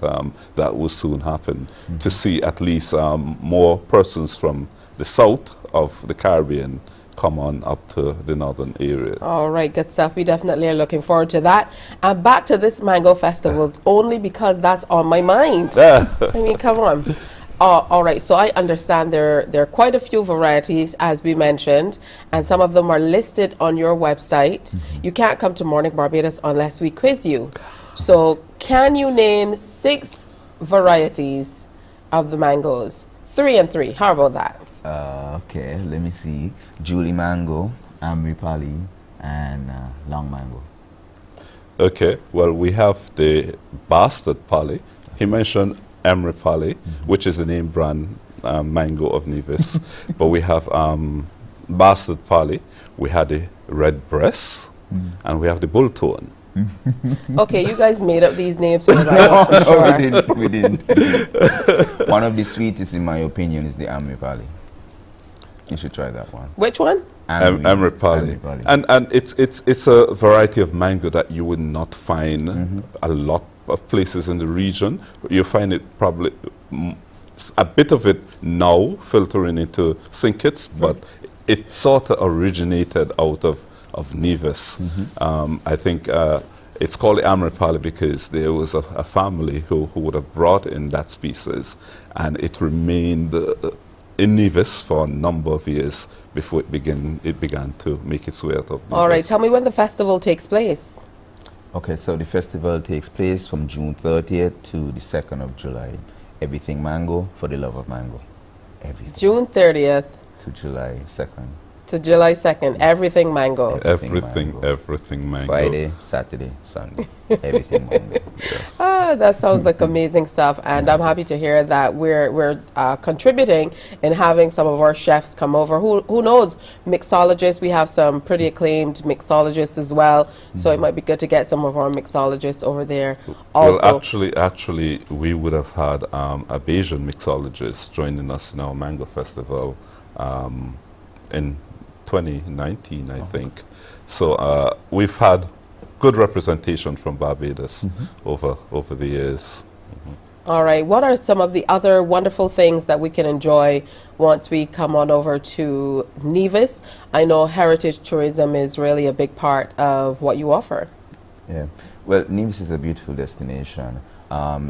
that will soon happen, to see at least more persons from the south of the Caribbean come on up to the northern area. All right, good stuff. We definitely are looking forward to that. And back to this Mango Festival, only because that's on my mind. I mean, come on. All right, so I understand there are quite a few varieties, as we mentioned, and some of them are listed on your website. You can't come to Morning Barbados unless we quiz you. So can you name 6 varieties of the mangoes? 3 and 3. How about that? Okay, let me see. Julie mango, Amripali, and long mango. Okay, well, we have the bastard pali. He mentioned Amripali, which is the name brand mango of Nevis. But we have bastard pali, we had the red breast, and we have the bull tone. Okay, you guys made up these names so that I know for sure. We didn't. One of the sweetest, in my opinion, is the Amripali. You should try that one. Which one? Amripali. And it's a variety of mango that you would not find a lot of places in the region. You find it probably a bit of it now filtering into St. Kitts, but it sort of originated out of Nevis. I think it's called Amripali because there was a family who would have brought in that species, and it remained in Nevis for a number of years before it began to make its way out of Nevis. All right, tell me when the festival takes place. Okay, so the festival takes place from June 30th to the 2nd of July. Everything mango for the love of mango. Everything. June 30th to July 2nd. To July 2nd, everything mango. Everything mango. Friday, Saturday, Sunday, everything mango. Yes. That sounds like amazing stuff, and I'm happy to hear that we're contributing in having some of our chefs come over. Who knows, mixologists? We have some pretty acclaimed mixologists as well, so it might be good to get some of our mixologists over there. Also, well, actually, we would have had a Bajan mixologist joining us in our Mango Festival in 2019, I think. So we've had good representation from Barbados over the years. All right, what are some of the other wonderful things that we can enjoy once we come on over to Nevis? I know heritage tourism is really a big part of what you offer. Yeah, well, Nevis is a beautiful destination.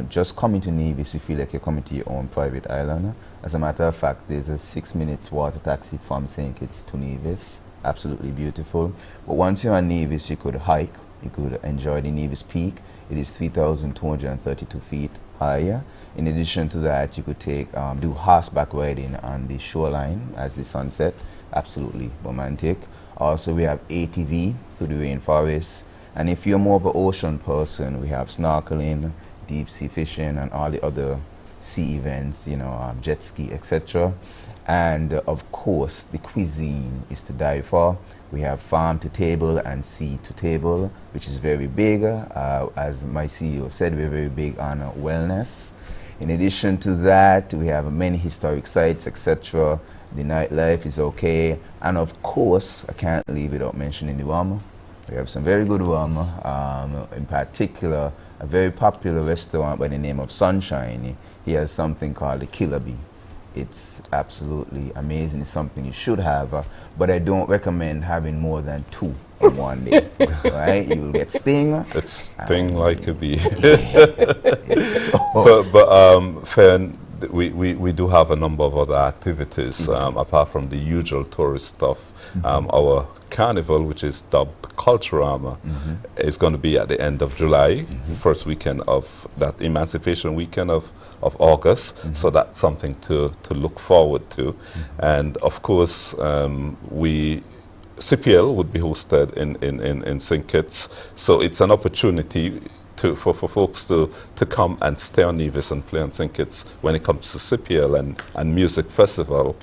Just coming to Nevis, you feel like you're coming to your own private island. As a matter of fact, there's a 6-minute water taxi from St. Kitts to Nevis. Absolutely beautiful. But once you're on Nevis, you could hike. You could enjoy the Nevis Peak. It is 3,232 feet higher. In addition to that, you could do horseback riding on the shoreline as the sunset. Absolutely romantic. Also, we have ATV through the rainforest. And if you're more of an ocean person, we have snorkeling, deep sea fishing, and all the other sea events, jet ski, etc. And of course, the cuisine is to die for. We have farm to table and sea to table, which is very big. As my CEO said, we're very big on wellness. In addition to that, we have many historic sites, etc. The nightlife is okay. And of course, I can't leave without mentioning the rum. We have some very good rum. In particular, a very popular restaurant by the name of Sunshine. He has something called the Killer Bee. It's absolutely amazing. It's something you should have, but I don't recommend having more than 2 in one day. Right? You will get sting. It's sting like a bee. but Fen, we do have a number of other activities apart from the usual tourist stuff. Our carnival, which is dubbed Culturama, is going to be at the end of July, first weekend of that Emancipation weekend of August. So that's something to look forward to. And of course, CPL would be hosted in St. Kitts. So it's an opportunity for folks to come and stay on Nevis and play on St. Kitts when it comes to CPL and music festival.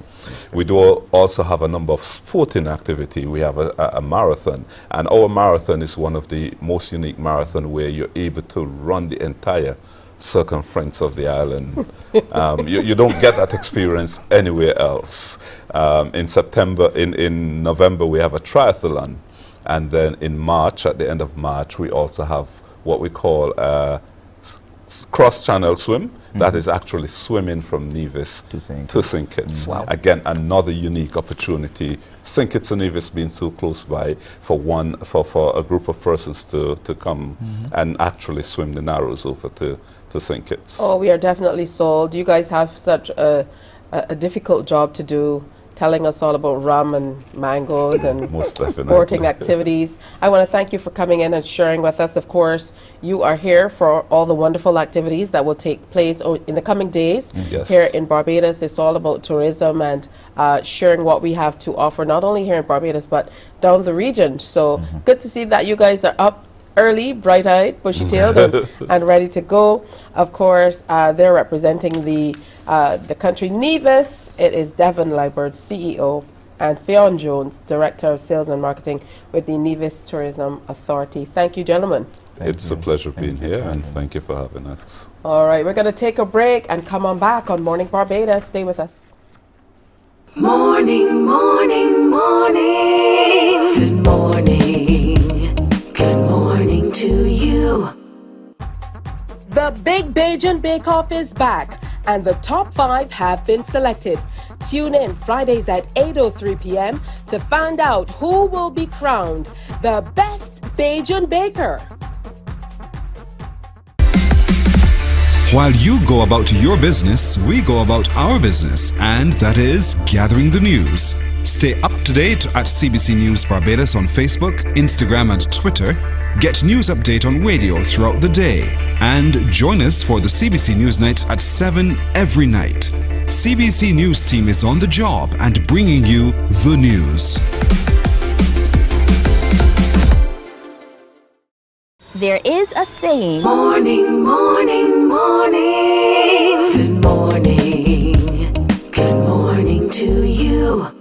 We do also have a number of sporting activity. We have a marathon, and our marathon is one of the most unique marathon where you're able to run the entire circumference of the island. You don't get that experience anywhere else. In November we have a triathlon, and then in March, at the end of March, we also have what we call cross-channel swim. That is actually swimming from Nevis to St. Kitts. Wow. Again, another unique opportunity. St. Kitts and Nevis being so close by for a group of persons to come and actually swim the Narrows over to St. Kitts. Oh, we are definitely sold. You guys have such a difficult job to do, telling us all about rum and mangoes and sporting activities. I want to thank you for coming in and sharing with us. Of course, you are here for all the wonderful activities that will take place in the coming days here in Barbados. It's all about tourism and sharing what we have to offer, not only here in Barbados, but down the region. So good to see that you guys are up early, bright-eyed, bushy-tailed, and ready to go. Of course, they're representing the country Nevis. It is Devon Liburd, CEO, and Fionn Jones, Director of Sales and Marketing with the Nevis Tourism Authority. Thank you, gentlemen. It's a pleasure being here, and thank you for having us. All right, we're going to take a break and come on back on Morning Barbados. Stay with us. Morning, morning, morning. Good morning. Good morning to you. The Big Bajan Bake Off is back, and the top 5 have been selected. Tune in Fridays at 8:03 p.m. to find out who will be crowned the best Bajan baker. While you go about your business, we go about our business, and that is gathering the news. Stay up to date at CBC News Barbados on Facebook, Instagram, and Twitter. Get news update on radio throughout the day. And join us for the CBC News Night at 7 every night. CBC News team is on the job and bringing you the news. There is a saying. Morning, morning, morning. Good morning. Good morning to you.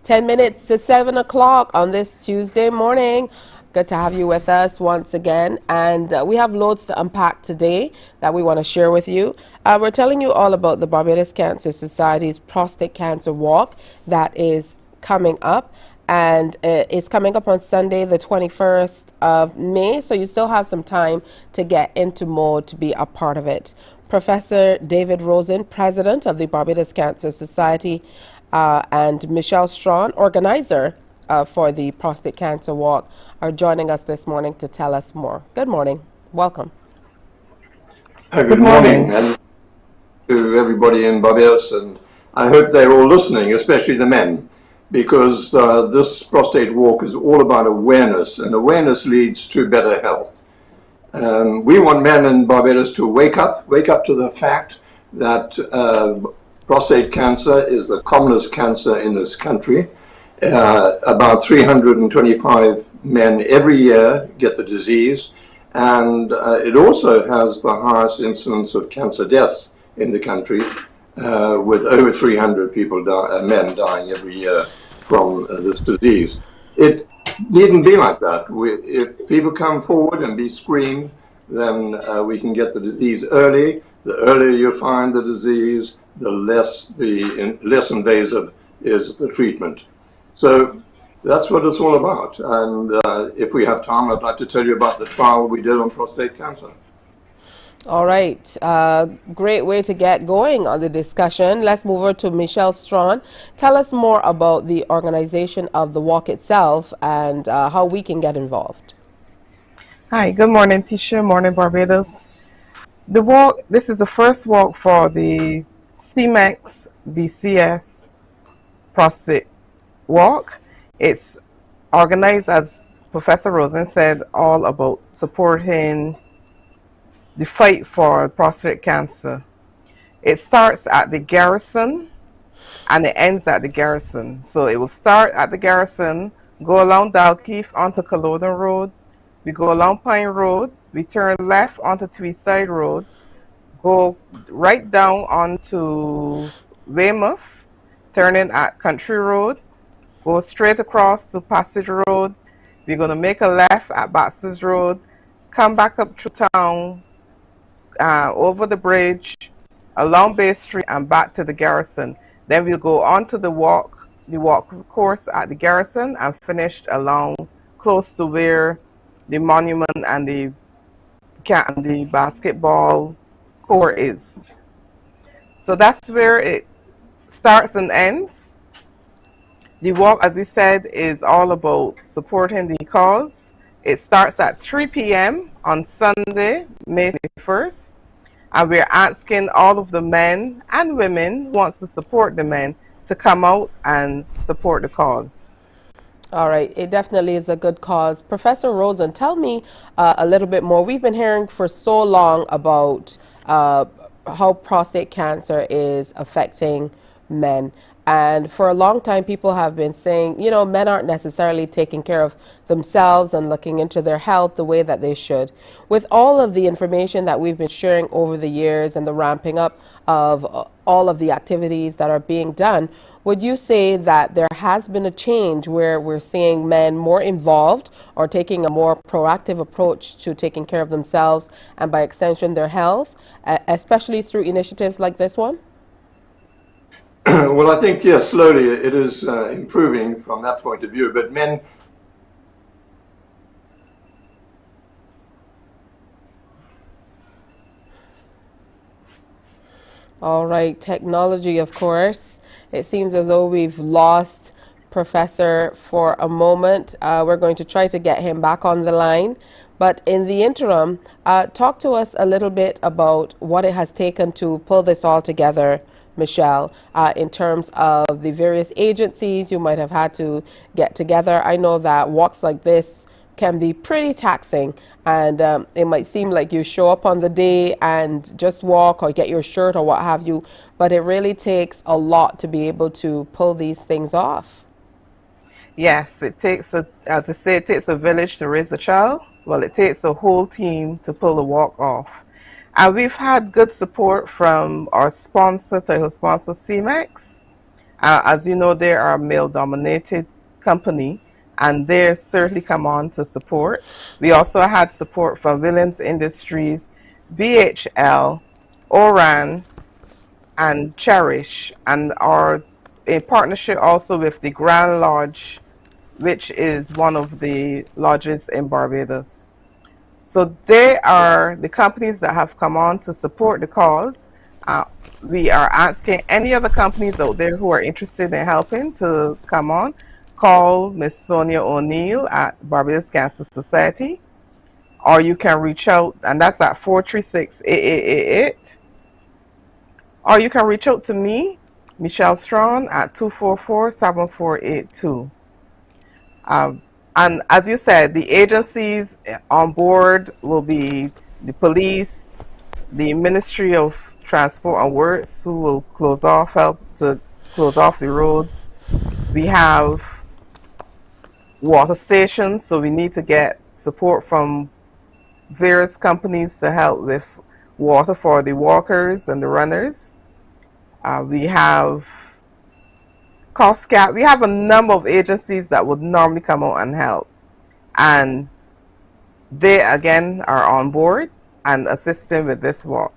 10 minutes to 7 o'clock on this Tuesday morning. Good to have you with us once again. And we have loads to unpack today that we want to share with you. We're telling you all about the Barbados Cancer Society's Prostate Cancer Walk that is coming up. And it's coming up on Sunday, the 21st of May. So you still have some time to get into mode to be a part of it. Professor David Rosen, President of the Barbados Cancer Society, and Michelle Strawn, organizer for the Prostate Cancer Walk, are joining us this morning to tell us more. Good morning. Welcome. Good morning and to everybody in Barbados, and I hope they're all listening, especially the men, because this prostate walk is all about awareness, and awareness leads to better health. We want men in Barbados to wake up to the fact that prostate cancer is the commonest cancer in this country. About 325 men every year get the disease, and it also has the highest incidence of cancer deaths in the country, with over 300 men dying every year from this disease. It needn't be like that. If people come forward and be screened, then we can get the disease early. The earlier you find the disease, the less invasive is the treatment. So that's what it's all about. And if we have time, I'd like to tell you about the trial we did on prostate cancer. All right. Great way to get going on the discussion. Let's move over to Michelle Strawn. Tell us more about the organization of the walk itself and how we can get involved. Hi, good morning, Tisha. Morning, Barbados. The walk, this is the first walk for the CMEX BCS prostate walk. It's organized, as Professor Rosen said, all about supporting the fight for prostate cancer. It starts at the Garrison and it ends at the Garrison. So it will start at the Garrison, go along Dalkeith onto Culloden Road, we go along Pine Road, we turn left onto Tweedside Road, go right down onto Weymouth, turning at Country Road, go straight across to Passage Road, we're going to make a left at Baxter's Road, come back up through town, over the bridge, along Bay Street and back to the Garrison. Then we'll go on to the walk course at the Garrison and finish along close to where the monument and the basketball court is. So that's where it starts and ends. The walk, as we said, is all about supporting the cause. It starts at 3 p.m. on Sunday, May 1st, and we're asking all of the men and women who wants to support the men to come out and support the cause. All right, it definitely is a good cause. Professor Rosen, tell me a little bit more. We've been hearing for so long about how prostate cancer is affecting men. And for a long time, people have been saying, you know, men aren't necessarily taking care of themselves and looking into their health the way that they should. With all of the information that we've been sharing over the years and the ramping up of all of the activities that are being done, would you say that there has been a change where we're seeing men more involved or taking a more proactive approach to taking care of themselves and by extension their health, especially through initiatives like this one? Well, I think, yes, slowly it is improving from that point of view, but men... All right, technology, of course. It seems as though we've lost Professor for a moment. We're going to try to get him back on the line. But in the interim, talk to us a little bit about what it has taken to pull this all together, Michelle, in terms of the various agencies you might have had to get together. I know that walks like this can be pretty taxing, and it might seem like you show up on the day and just walk or get your shirt or what have you, but it really takes a lot to be able to pull these things off. Yes, it takes, as I say, it takes a village to raise a child. Well, it takes a whole team to pull the walk off. And we've had good support from our sponsor, title sponsor, CMEX. As you know, they are a male-dominated company, and they certainly come on to support. We also had support from Williams Industries, BHL, Oran, and Cherish, and are in partnership also with the Grand Lodge, which is one of the lodges in Barbados. So they are the companies that have come on to support the cause. We are asking any other companies out there who are interested in helping to come on. Call Miss Sonia O'Neill at Barbados Cancer Society, or you can reach out, and that's at 436-8888. Or you can reach out to me, Michelle Strawn, at 244-7482. And as you said, the agencies on board will be the police, the Ministry of Transport and Works, who will help to close off the roads. We have water stations, so we need to get support from various companies to help with water for the walkers and the runners. We have COSCAP. We have a number of agencies that would normally come out and help. And they, again, are on board and assisting with this walk.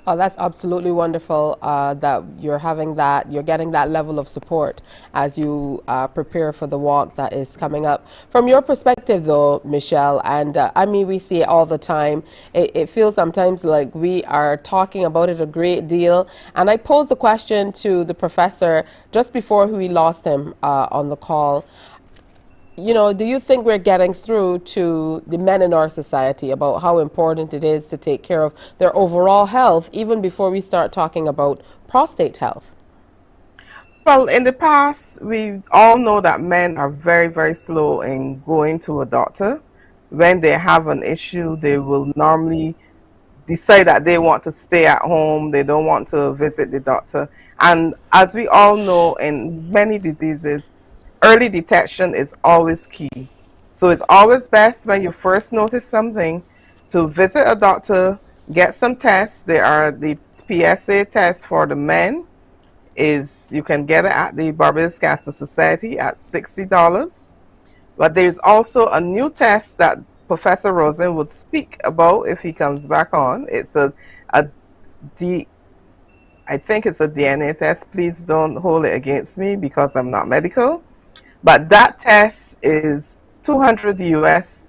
Oh, that's absolutely wonderful that you're having that, you're getting that level of support as you prepare for the walk that is coming up. From your perspective, though, Michelle, and I mean, we see it all the time. It feels sometimes like we are talking about it a great deal. And I posed the question to the professor just before we lost him on the call. You know, do you think we're getting through to the men in our society about how important it is to take care of their overall health, even before we start talking about prostate health? Well, in the past, we all know that men are very, very slow in going to a doctor. When they have an issue, they will normally decide that they want to stay at home. They don't want to visit the doctor. And as we all know, in many diseases, early detection is always key. So it's always best when you first notice something to visit a doctor, get some tests. There are the PSA tests for the men. You can get it at the Barbados Cancer Society at $60. But there's also a new test that Professor Rosen would speak about if he comes back on. It's I think it's a DNA test. Please don't hold it against me because I'm not medical. But that test is $200 US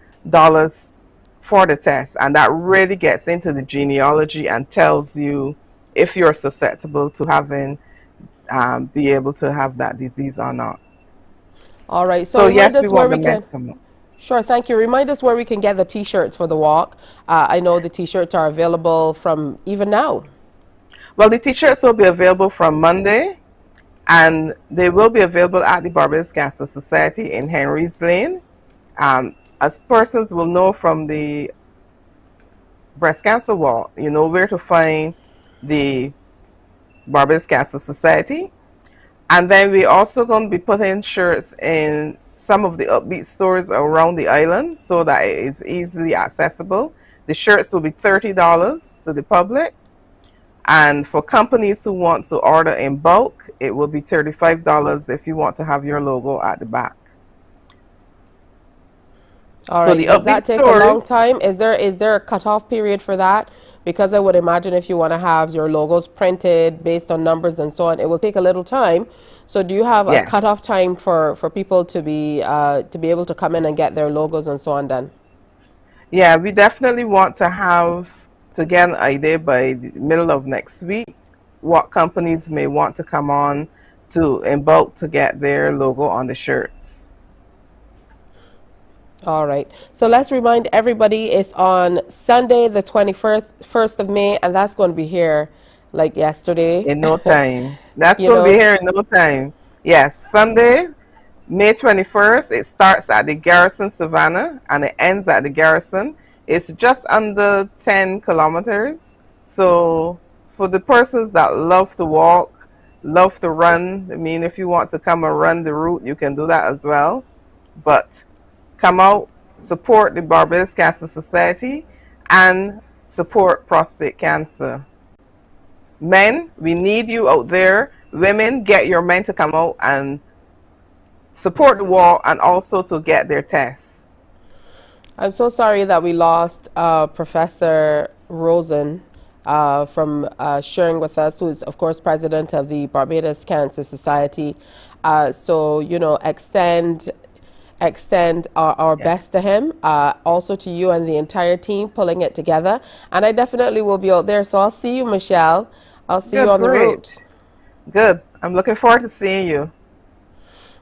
for the test, and that really gets into the genealogy and tells you if you're susceptible to be able to have that disease or not. All right. So yes, us we where want we the men can. to come up. Sure, thank you. Remind us where we can get the T-shirts for the walk. I know the T-shirts are available from even now. Well, the T-shirts will be available from Monday. And they will be available at the Barbados Cancer Society in Henry's Lane. As persons will know from the breast cancer walk, you know where to find the Barbados Cancer Society. And then we're also going to be putting shirts in some of the upbeat stores around the island so that it is easily accessible. The shirts will be $30 to the public. And for companies who want to order in bulk, it will be $35 if you want to have your logo at the back. All right. Does that take a long time? Is there a cutoff period for that? Because I would imagine if you want to have your logos printed based on numbers and so on, it will take a little time. So do you have a cutoff time for people to be able to come in and get their logos and so on done? Yeah, we definitely want to get an idea by the middle of next week what companies may want to come on in bulk to get their logo on the shirts. All right. So let's remind everybody it's on Sunday, the 21st of May, and that's going to be here like yesterday. In no time. That's going to be here in no time. Yes, Sunday, May 21st. It starts at the Garrison Savannah and it ends at the Garrison. It's just under 10 kilometers. So for the persons that love to walk, love to run, I mean, if you want to come and run the route, you can do that as well. But come out support the Barbados Cancer Society, and support prostate cancer. Men, we need you out there. Women, get your men to come out and support the war and also to get their tests. I'm so sorry that we lost Professor Rosen from sharing with us, who is, of course, president of the Barbados Cancer Society. So, you know, extend our best to him, also to you and the entire team pulling it together. And I definitely will be out there. So I'll see you, Michelle. I'll see you on the route. Good. I'm looking forward to seeing you.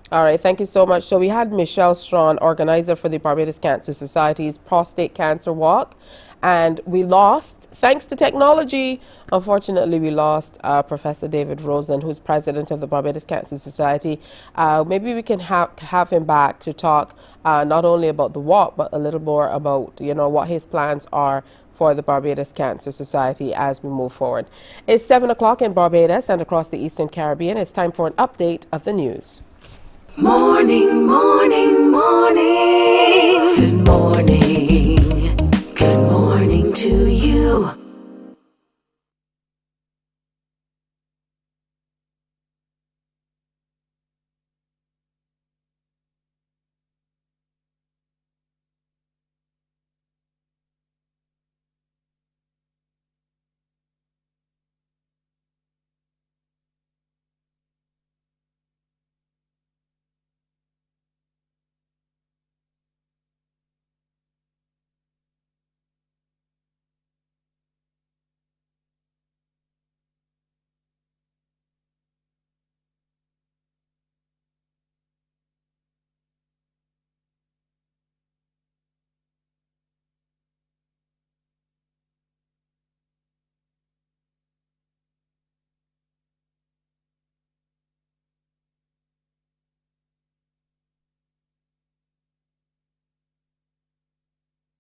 All right, thank you so much. So we had Michelle Strawn, organizer for the Barbados Cancer Society's Prostate Cancer Walk, and we lost, thanks to technology, unfortunately we lost Professor David Rosen, who's president of the Barbados Cancer Society. Maybe we can have him back to talk not only about the walk, but a little more about, you know, what his plans are for the Barbados Cancer Society as we move forward. It's 7 o'clock in Barbados and across the Eastern Caribbean. It's time for an update of the news. Morning, morning, morning. Good morning. Good morning to you.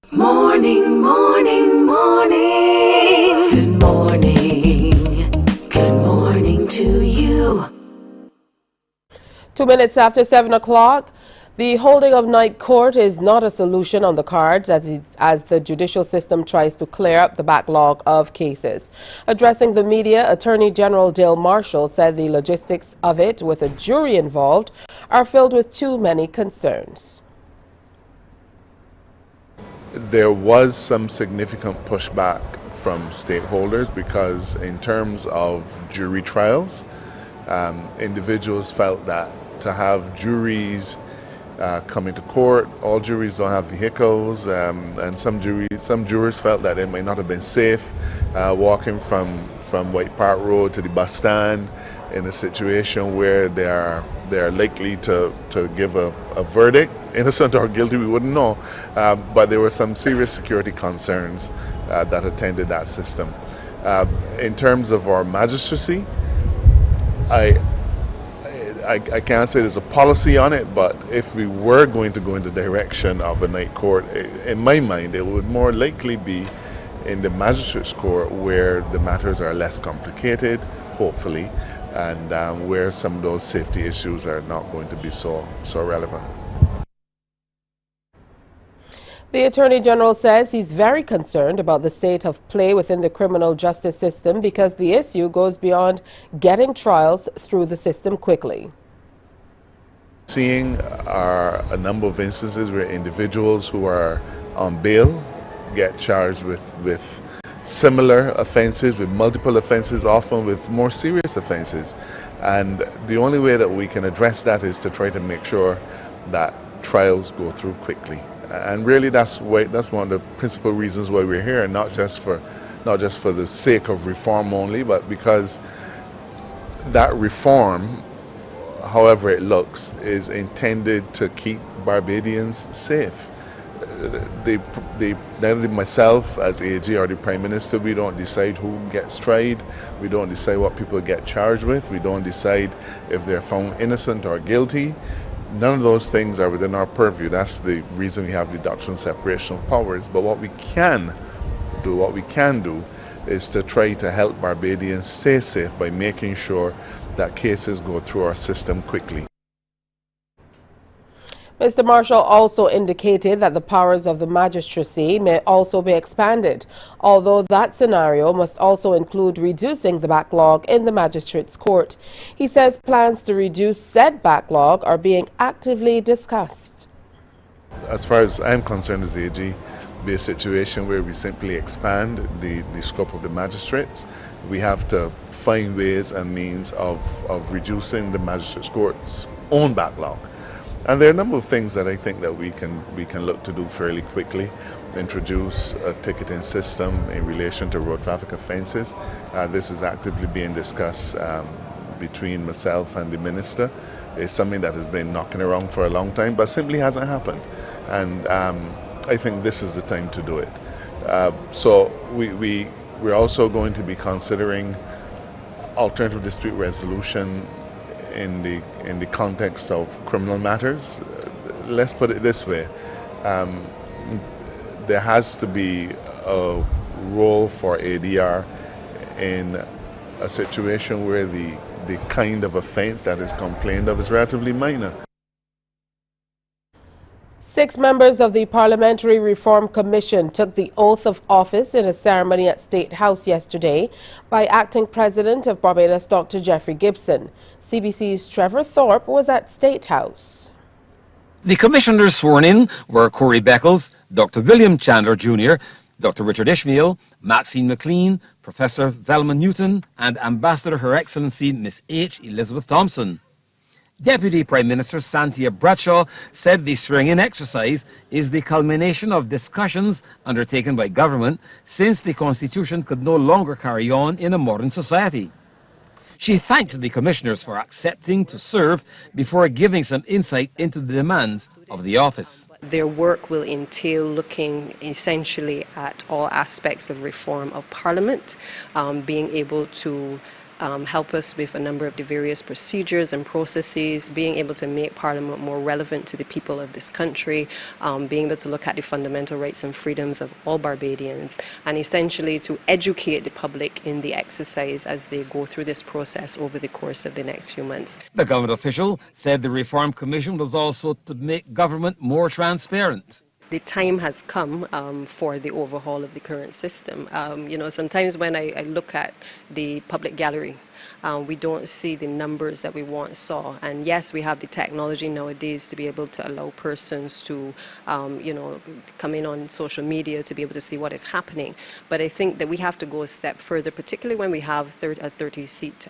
Morning, morning, morning. Good morning. Good morning to you. 2 minutes after 7 o'clock. The holding of night court is not a solution on the cards as the judicial system tries to clear up the backlog of cases. Addressing the media, Attorney General Dale Marshall said the logistics of it, with a jury involved, are filled with too many concerns. There was some significant pushback from stakeholders because in terms of jury trials, individuals felt that to have juries coming to court, all juries don't have vehicles, and some jurors felt that it might not have been safe walking from White Park Road to the bus stand in a situation where they are likely to give a verdict, innocent or guilty, we wouldn't know, but there were some serious security concerns that attended that system. In terms of our magistracy, I can't say there's a policy on it, but if we were going to go in the direction of a night court, in my mind, it would more likely be in the magistrate's court where the matters are less complicated, hopefully, and where some of those safety issues are not going to be so relevant. The Attorney General says he's very concerned about the state of play within the criminal justice system because the issue goes beyond getting trials through the system quickly. Seeing are a number of instances where individuals who are on bail get charged with similar offenses, with multiple offenses, often with more serious offenses. And the only way that we can address that is to try to make sure that trials go through quickly. And really that's one of the principal reasons why we're here, not just for the sake of reform only, but because that reform, however it looks, is intended to keep Barbadians safe. Neither myself as AG or the Prime Minister, we don't decide who gets tried, we don't decide what people get charged with, we don't decide if they're found innocent or guilty. None of those things are within our purview. That's the reason we have the doctrine of separation of powers. But what we can do is to try to help Barbadians stay safe by making sure that cases go through our system quickly. Mr. Marshall also indicated that the powers of the magistracy may also be expanded, although that scenario must also include reducing the backlog in the magistrates' court. He says plans to reduce said backlog are being actively discussed. As far as I'm concerned as AG, be a situation where we simply expand the scope of the magistrates. We have to find ways and means of reducing the magistrates' court's own backlog. And there are a number of things that I think that we can look to do fairly quickly. Introduce a ticketing system in relation to road traffic offences. This is actively being discussed between myself and the minister. It's something that has been knocking around for a long time, but simply hasn't happened. And I think this is the time to do it. So we're also going to be considering alternative dispute resolution in the context of criminal matters. Let's put it this way. There has to be a role for ADR in a situation where the kind of offense that is complained of is relatively minor. 6 members of the Parliamentary Reform Commission took the oath of office in a ceremony at State House yesterday by Acting President of Barbados, Dr. Jeffrey Gibson. CBC's Trevor Thorpe was at State House. The commissioners sworn in were Corey Beckles, Dr. William Chandler Jr., Dr. Richard Ishmael, Maxine McLean, Professor Velma Newton, and Ambassador Her Excellency Miss H. Elizabeth Thompson. Deputy Prime Minister Santia Bradshaw said the swearing-in exercise is the culmination of discussions undertaken by government since the Constitution could no longer carry on in a modern society. She thanked the commissioners for accepting to serve before giving some insight into the demands of the office. Their work will entail looking essentially at all aspects of reform of Parliament, being able to help us with a number of the various procedures and processes, being able to make Parliament more relevant to the people of this country, being able to look at the fundamental rights and freedoms of all Barbadians, and essentially to educate the public in the exercise as they go through this process over the course of the next few months. The government official said the Reform Commission was also to make government more transparent. The time has come for the overhaul of the current system. Sometimes when I look at the public gallery, we don't see the numbers that we once saw. And yes, we have the technology nowadays to be able to allow persons to, come in on social media to be able to see what is happening. But I think that we have to go a step further, particularly when we have a 30-seat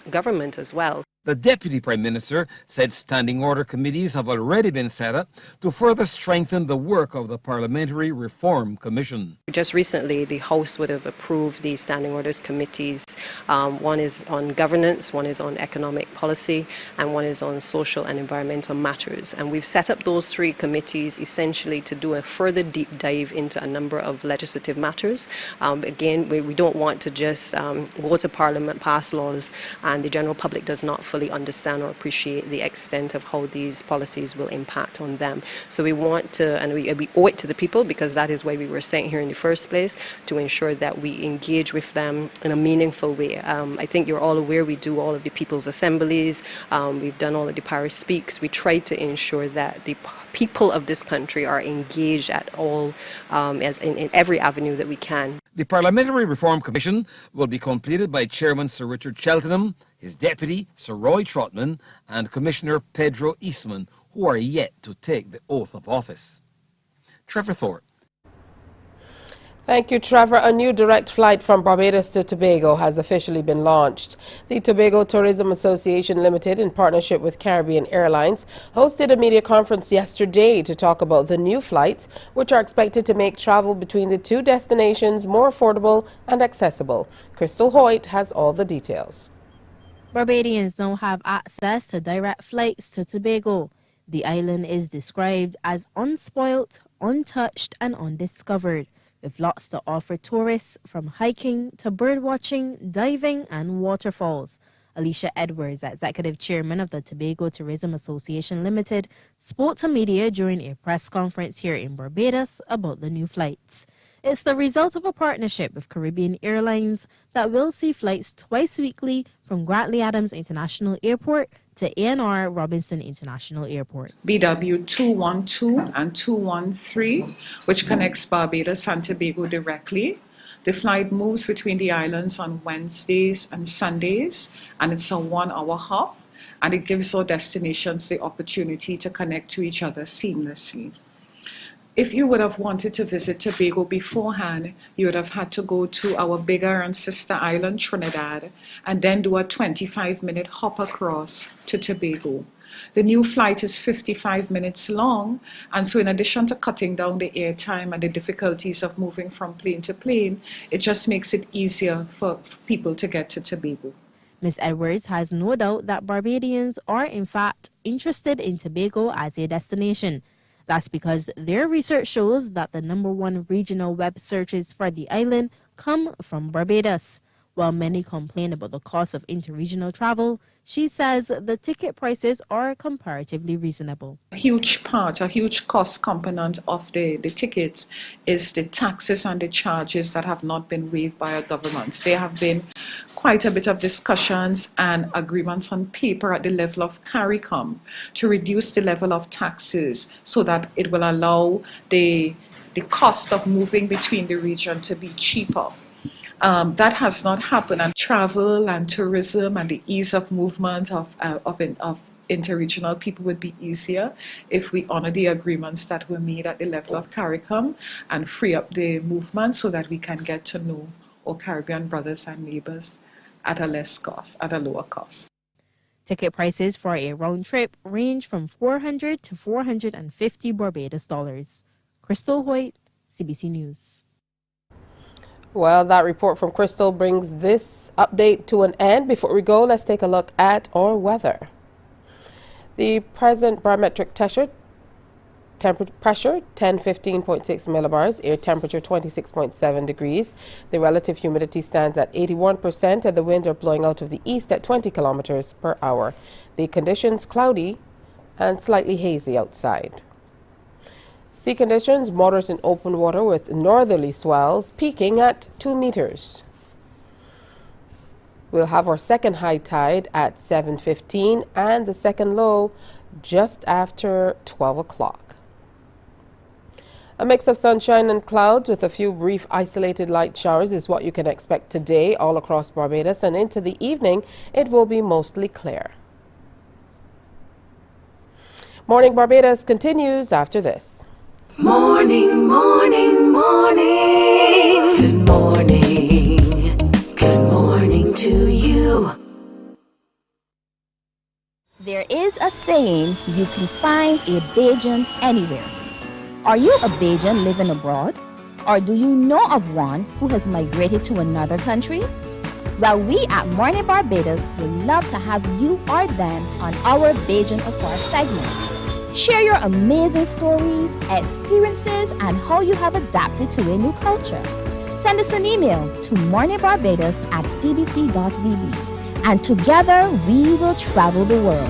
government as well. The Deputy Prime Minister said standing order committees have already been set up to further strengthen the work of the Parliamentary Reform Commission. Just recently, the House would have approved the standing orders committees. One is on governance, one is on economic policy, and one is on social and environmental matters. And we've set up those 3 committees essentially to do a further deep dive into a number of legislative matters. Again, we don't want to just go to Parliament, pass laws, and the general public does not fully understand or appreciate the extent of how these policies will impact on them. So we want to, and we owe it to the people, because that is why we were sent here in the first place, to ensure that we engage with them in a meaningful way. I think you're all aware we do all of the people's assemblies, we've done all of the parish speaks. We try to ensure that the people of this country are engaged at all, as in every avenue that we can. The Parliamentary Reform Commission will be completed by Chairman Sir Richard Cheltenham, his deputy, Sir Roy Trotman, and Commissioner Pedro Eastman, who are yet to take the oath of office. Trevor Thorpe. Thank you, Trevor. A new direct flight from Barbados to Tobago has officially been launched. The Tobago Tourism Association Limited, in partnership with Caribbean Airlines, hosted a media conference yesterday to talk about the new flights, which are expected to make travel between the 2 destinations more affordable and accessible. Crystal Hoyt has all the details. Barbadians now have access to direct flights to Tobago. The island is described as unspoilt, untouched and undiscovered, with lots to offer tourists, from hiking to birdwatching, diving and waterfalls. Alicia Edwards, Executive Chairman of the Tobago Tourism Association Limited, spoke to media during a press conference here in Barbados about the new flights. It's the result of a partnership with Caribbean Airlines that will see flights twice weekly from Grantley Adams International Airport to ANR Robinson International Airport. BW 212 and 213, which connects Barbados and Tobago directly. The flight moves between the islands on Wednesdays and Sundays, and it's a 1-hour hop, and it gives our destinations the opportunity to connect to each other seamlessly. If you would have wanted to visit Tobago beforehand, you would have had to go to our bigger and sister island, Trinidad, and then do a 25-minute hop across to Tobago. The new flight is 55 minutes long, and so in addition to cutting down the airtime and the difficulties of moving from plane to plane, it just makes it easier for people to get to Tobago. Ms. Edwards has no doubt that Barbadians are in fact interested in Tobago as a destination. That's because their research shows that the #1 regional web searches for the island come from Barbados. While many complain about the cost of interregional travel, she says the ticket prices are comparatively reasonable. A huge cost component of the tickets is the taxes and the charges that have not been waived by our governments. There have been quite a bit of discussions and agreements on paper at the level of CARICOM to reduce the level of taxes so that it will allow the cost of moving between the region to be cheaper. That has not happened, and travel and tourism and the ease of movement of interregional people would be easier if we honor the agreements that were made at the level of CARICOM and free up the movement so that we can get to know our Caribbean brothers and neighbors at a lower cost. Ticket prices for a round trip range from $400 to $450 Barbados dollars. Crystal Hoyt, CBC News. Well, that report from Crystal brings this update to an end. Before we go, let's take a look at our weather. The present barometric pressure 1015.6 millibars, air temperature 26.7 degrees. The relative humidity stands at 81% and the winds are blowing out of the east at 20 kilometers per hour. The conditions cloudy and slightly hazy outside. Sea conditions moderate in open water with northerly swells peaking at 2 meters. We'll have our second high tide at 7:15 and the second low just after 12 o'clock. A mix of sunshine and clouds with a few brief isolated light showers is what you can expect today all across Barbados, and into the evening it will be mostly clear. Morning Barbados continues after this. Morning, morning, morning. Good morning. Good morning to you. There is a saying, you can find a Bajan anywhere. Are you a Bajan living abroad? Or do you know of one who has migrated to another country? Well, we at Mornin Barbados would love to have you or them on our Bajan Afar segment. Share your amazing stories, experiences, and how you have adapted to a new culture. Send us an email to morninbarbados@cbc.bb, and together we will travel the world.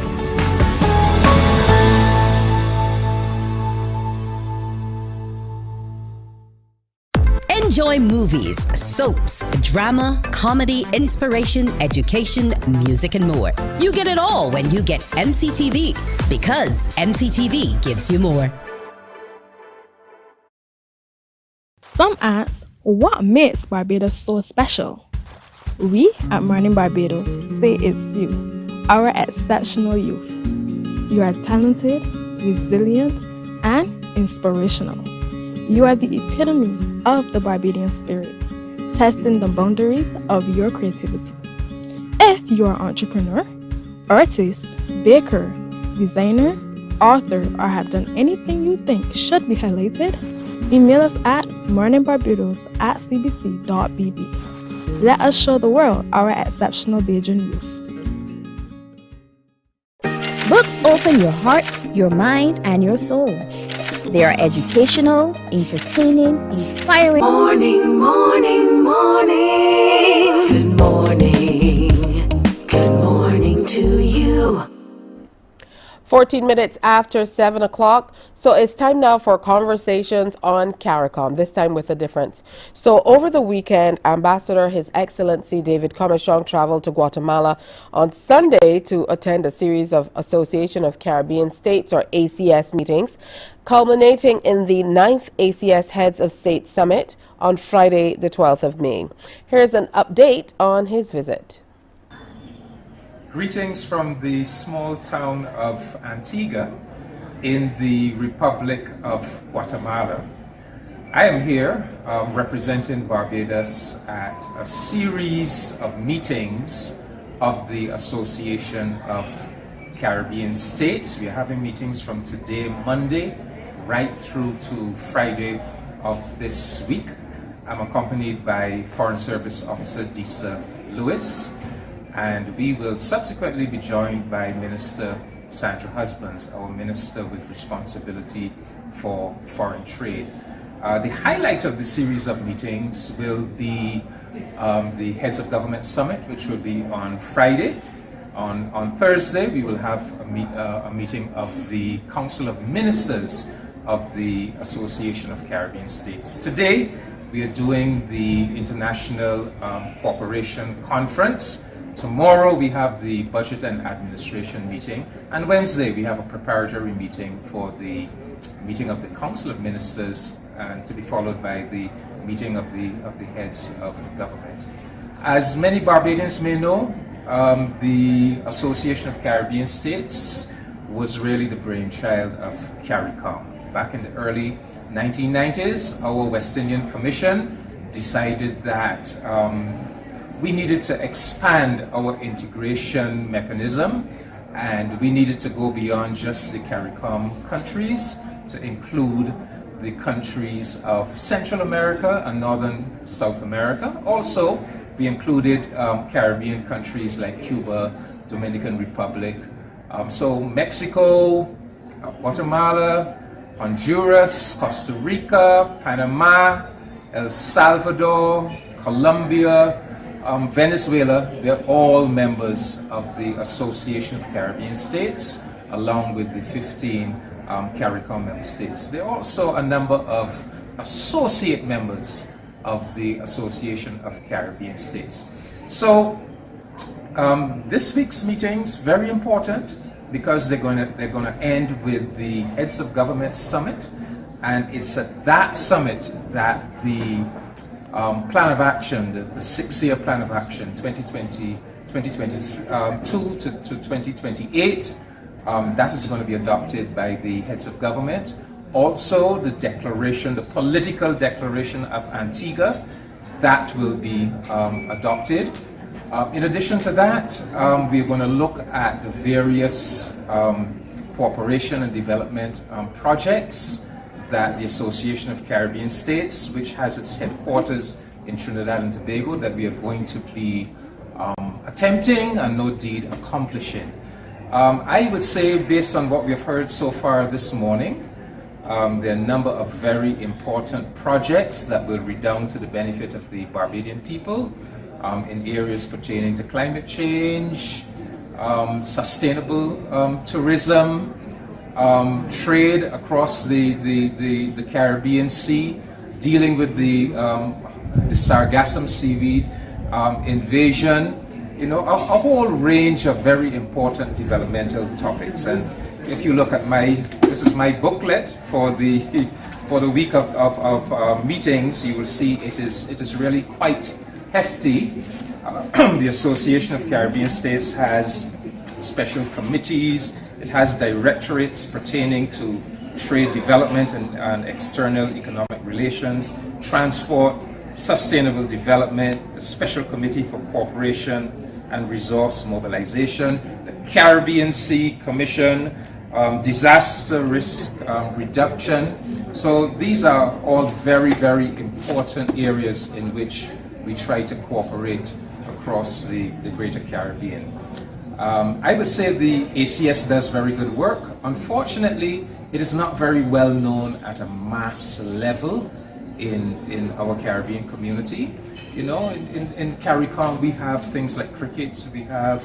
Enjoy movies, soaps, drama, comedy, inspiration, education, music, and more. You get it all when you get MCTV, because MCTV gives you more. Some ask, what makes Barbados so special? We at Mornin Barbados say it's you, our exceptional youth. You are talented, resilient, and inspirational. You are the epitome of the Barbadian spirit, testing the boundaries of your creativity. If you are an entrepreneur, artist, baker, designer, author, or have done anything you think should be highlighted, email us at morninbarbados@cbc.bb. Let us show the world our exceptional Bajan youth. Books open your heart, your mind, and your soul. They are educational, entertaining, inspiring. Morning, morning, morning. Good morning. Good morning to you. 14 minutes after 7 o'clock. So it's time now for conversations on CARICOM, this time with a difference. So over the weekend, Ambassador His Excellency David Comishong traveled to Guatemala on Sunday to attend a series of Association of Caribbean States, or ACS, meetings, culminating in the 9th ACS Heads of State Summit on Friday, the 12th of May. Here's an update on his visit. Greetings from the small town of Antigua in the Republic of Guatemala. I am here representing Barbados at a series of meetings of the Association of Caribbean States. We are having meetings from today, Monday, right through to Friday of this week. I'm accompanied by Foreign Service Officer Disa Lewis, and we will subsequently be joined by Minister Sandra Husbands, our Minister with responsibility for foreign trade. The highlight of the series of meetings will be the Heads of Government Summit, which will be on Friday. On Thursday, we will have a meeting of the Council of Ministers of the Association of Caribbean States. Today, we are doing the International Cooperation Conference. Tomorrow we have the Budget and Administration meeting, and Wednesday we have a preparatory meeting for the meeting of the Council of Ministers, and to be followed by the meeting of the heads of government. As many Barbadians may know, the Association of Caribbean States was really the brainchild of CARICOM. Back in the early 1990s, our West Indian Commission decided that we needed to expand our integration mechanism, and we needed to go beyond just the CARICOM countries to include the countries of Central America and Northern South America. Also, we included Caribbean countries like Cuba, Dominican Republic, so Mexico, Guatemala, Honduras, Costa Rica, Panama, El Salvador, Colombia, Venezuela. They're all members of the Association of Caribbean States, along with the 15 CARICOM member states. There are also a number of associate members of the Association of Caribbean States. So this week's meetings very important because they're going to end with the Heads of Government Summit, and it's at that summit that the plan of action, the 6-year plan of action, 2022 to 2028, that is going to be adopted by the heads of government. Also, the declaration, the political declaration of Antigua, that will be adopted. In addition to that, we're going to look at the various cooperation and development projects that the Association of Caribbean States, which has its headquarters in Trinidad and Tobago, that we are going to be attempting and no deed accomplishing. I would say, based on what we've heard so far this morning, there are a number of very important projects that will redound to the benefit of the Barbadian people in areas pertaining to climate change, sustainable tourism, trade across the Caribbean Sea, dealing with the sargassum seaweed invasion, you know, a whole range of very important developmental topics. And if you look at this is my booklet for the week of meetings, you will see it is really quite hefty. The Association of Caribbean States has special committees. It has directorates pertaining to trade development and external economic relations, transport, sustainable development, the Special Committee for Cooperation and Resource Mobilization, the Caribbean Sea Commission, disaster risk reduction. So these are all very, very important areas in which we try to cooperate across the Greater Caribbean. I would say the ACS does very good work. Unfortunately, it is not very well known at a mass level in our Caribbean community. You know, in CARICOM we have things like cricket, we have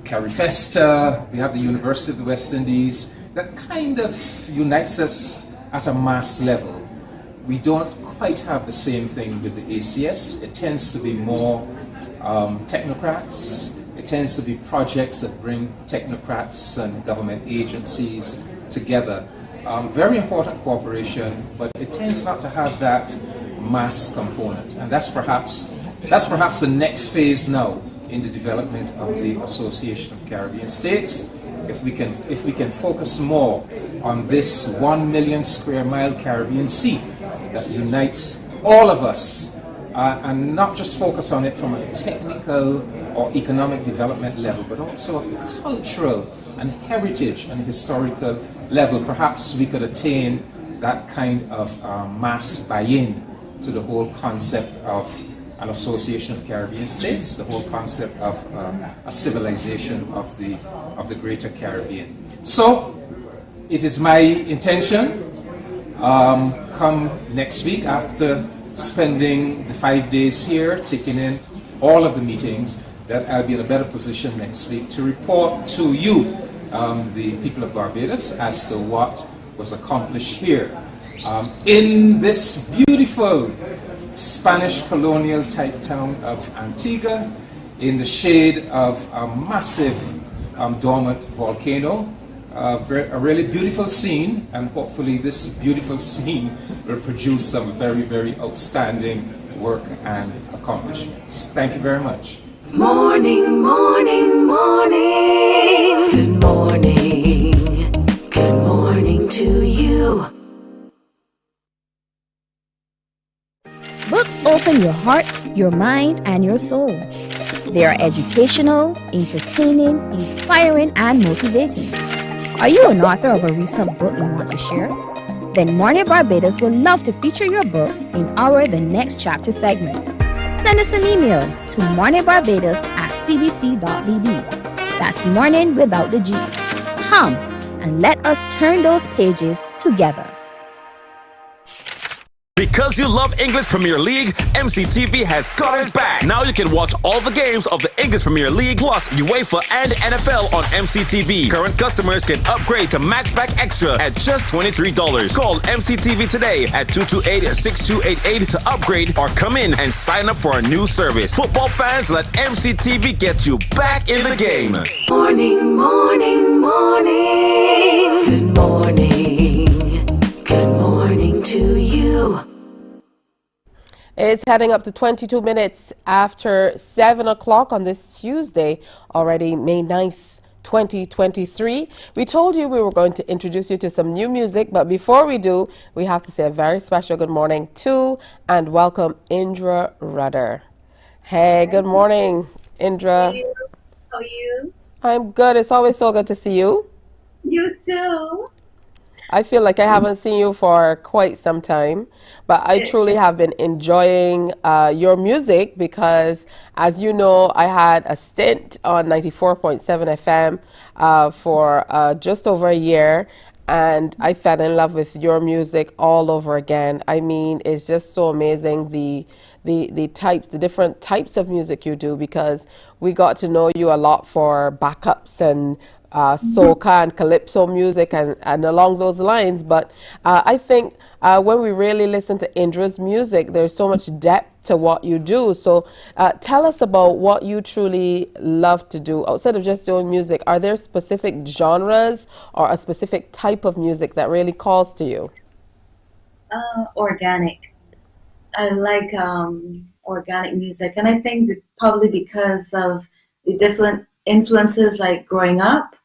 Carifesta, we have the University of the West Indies, that kind of unites us at a mass level. We don't quite have the same thing with the ACS. It tends to be more technocrats. It tends to be projects that bring technocrats and government agencies together. Very important cooperation, but it tends not to have that mass component. And that's perhaps the next phase now in the development of the Association of Caribbean States. If we can focus more on this 1 million square mile Caribbean Sea that unites all of us, and not just focus on it from a technical or economic development level, but also a cultural and heritage and historical level, perhaps we could attain that kind of mass buy-in to the whole concept of an association of Caribbean states, the whole concept of a civilization of the greater Caribbean. So it is my intention, come next week, after spending the 5 days here, taking in all of the meetings, that I'll be in a better position next week to report to you, the people of Barbados, as to what was accomplished here in this beautiful Spanish colonial type town of Antigua, in the shade of a massive dormant volcano. A really beautiful scene, and hopefully this beautiful scene will produce some very, very outstanding work and accomplishments. Thank you very much. Morning, morning, morning. Good morning. Good morning to you. Books open your heart, your mind, and your soul. They are educational, entertaining, inspiring, and motivating. Are you an author of a recent book you want to share? Then Mornin Barbados would love to feature your book in our The Next Chapter segment. Send us an email to morninbarbados@cbc.bb. That's morning without the G. Come and let us turn those pages together. Because you love English Premier League, MCTV has got it back. Now you can watch all the games of the English Premier League plus UEFA and NFL on MCTV. Current customers can upgrade to Matchback Extra at just $23. Call MCTV today at 228-6288 to upgrade, or come in and sign up for a new service. Football fans, let MCTV get you back in the game. Morning, morning, morning. Good morning. Good morning to you. It's heading up to 22 minutes after 7 o'clock on this Tuesday, already May 9th, 2023. We told you we were going to introduce you to some new music, but before we do, we have to say a very special good morning to and welcome Indra Rudder. Hey, good morning, Indra. How are you? I'm good. It's always so good to see you. You too. I feel like I haven't seen you for quite some time, but I truly have been enjoying your music because, as you know, I had a stint on 94.7 FM for just over a year, and I fell in love with your music all over again. I mean, it's just so amazing the different types of music you do, because we got to know you a lot for backups and soca and calypso music and along those lines. But I think when we really listen to Indra's music, there's so much depth to what you do. So tell us about what you truly love to do outside of just doing music. Are there specific genres or a specific type of music that really calls to you? Organic. I like organic music, and I think that probably because of the different influences, like growing up,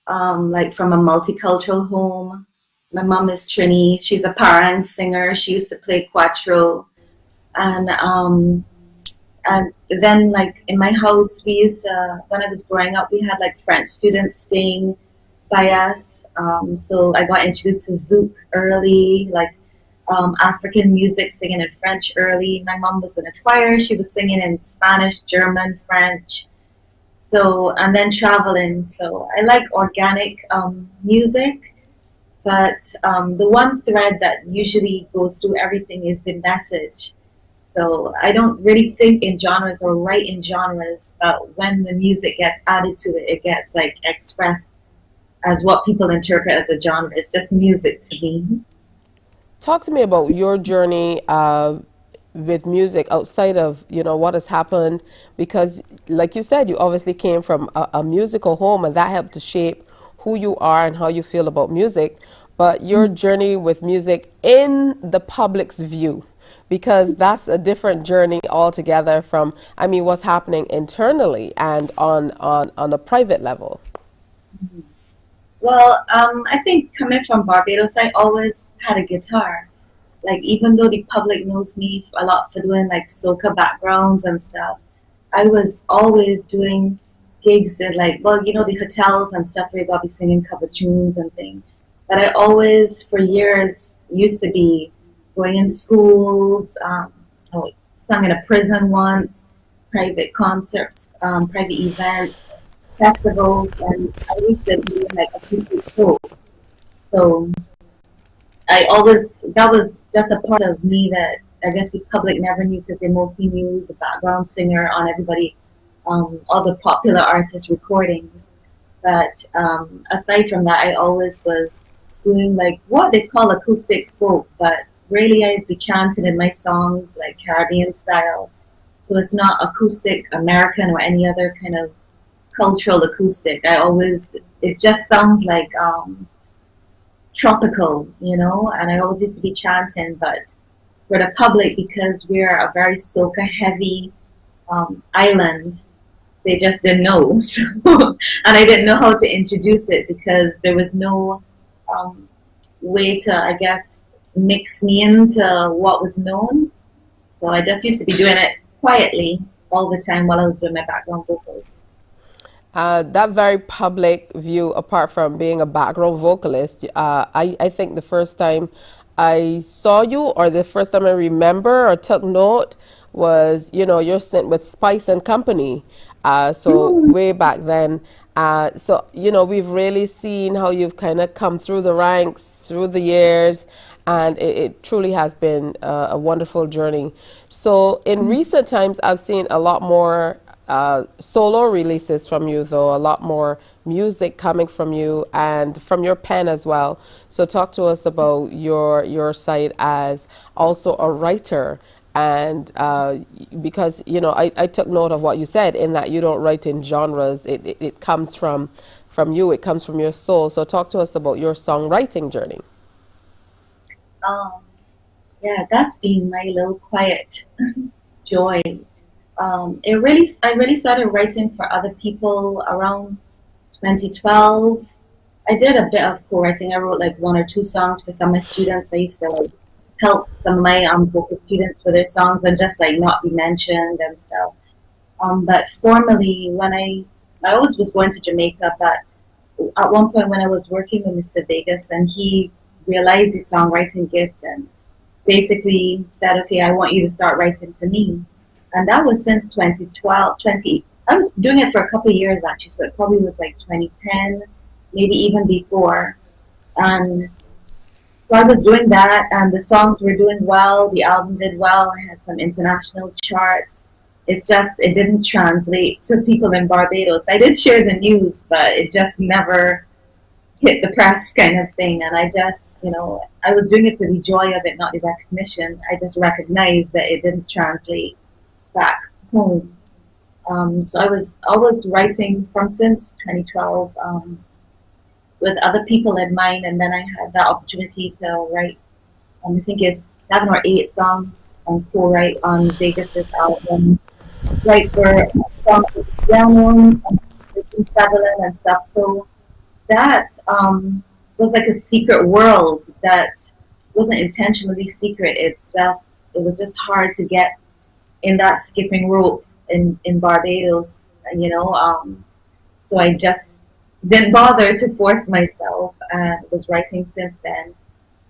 like from a multicultural home. My mom is Trini. She's a para singer. She used to play cuatro, and then like in my house, we used to, when I was growing up, we had like French students staying by us. So I got introduced to zouk early, like African music, singing in French early. My mom was in a choir. She was singing in Spanish, German, French. So, and then traveling. So I like organic music, but the one thread that usually goes through everything is the message. So I don't really think in genres or write in genres, but when the music gets added to it, it gets like expressed as what people interpret as a genre. It's just music to me. Talk to me about your journey with music outside of, what has happened, because like you said, you obviously came from a musical home, and that helped to shape who you are and how you feel about music. But your journey with music in the public's view, because that's a different journey altogether from, what's happening internally and on a private level. Well, I think coming from Barbados, I always had a guitar. Like, even though the public knows me a lot for doing like soca backgrounds and stuff, I was always doing gigs at like, well, the hotels and stuff where you gotta be singing cover tunes and things. But I always, for years, used to be going in schools. I sung in a prison once, private concerts, private events, festivals, and I used to be like acoustic folk. So that was just a part of me that I guess the public never knew, because they mostly knew the background singer on everybody, all the popular artist recordings. But aside from that, I always was doing like what they call acoustic folk, but really I'd be chanting in my songs like Caribbean style. So it's not acoustic American or any other kind of cultural acoustic. It just sounds like tropical, and I always used to be chanting. But for the public, because we're a very soca heavy island, they just didn't know. So, and I didn't know how to introduce it, because there was no way to, I guess, mix me into what was known. So I just used to be doing it quietly all the time while I was doing my background vocals. That very public view, apart from being a background vocalist, I think the first time I saw you, or the first time I remember or took note, was, you're sent with Spice and Company. So way back then. So, we've really seen how you've kind of come through the ranks, through the years, and it truly has been a wonderful journey. So in recent times, I've seen a lot more solo releases from you, though, a lot more music coming from you and from your pen as well. So talk to us about your side as also a writer. And because, I took note of what you said, in that you don't write in genres. It comes from you. It comes from your soul. So talk to us about your songwriting journey. Yeah, that's been my little quiet joy. I really started writing for other people around 2012. I did a bit of co-writing. I wrote like 1 or 2 songs for some of my students. I used to like help some of my vocal students with their songs and just like not be mentioned and stuff. But formally, when I always was going to Jamaica, but at one point when I was working with Mr. Vegas, and he realized his songwriting gift and basically said, okay, I want you to start writing for me. And that was since 2012, I was doing it for a couple of years actually, so it probably was like 2010, maybe even before. And so I was doing that, and the songs were doing well, the album did well, I had some international charts. It's just, it didn't translate to people in Barbados. I did share the news, but it just never hit the press kind of thing. And I just, I was doing it for the joy of it, not the recognition. I just recognized that it didn't translate back home. So I was always writing from since 2012 with other people in mind, and then I had the opportunity to write, I think it's 7 or 8 songs and co-write on Vegas's album, write for songs with well-known Sutherland and stuff. So that was like a secret world that wasn't intentionally secret. It was just hard to get in that skipping rope in Barbados, so I just didn't bother to force myself, and was writing since then.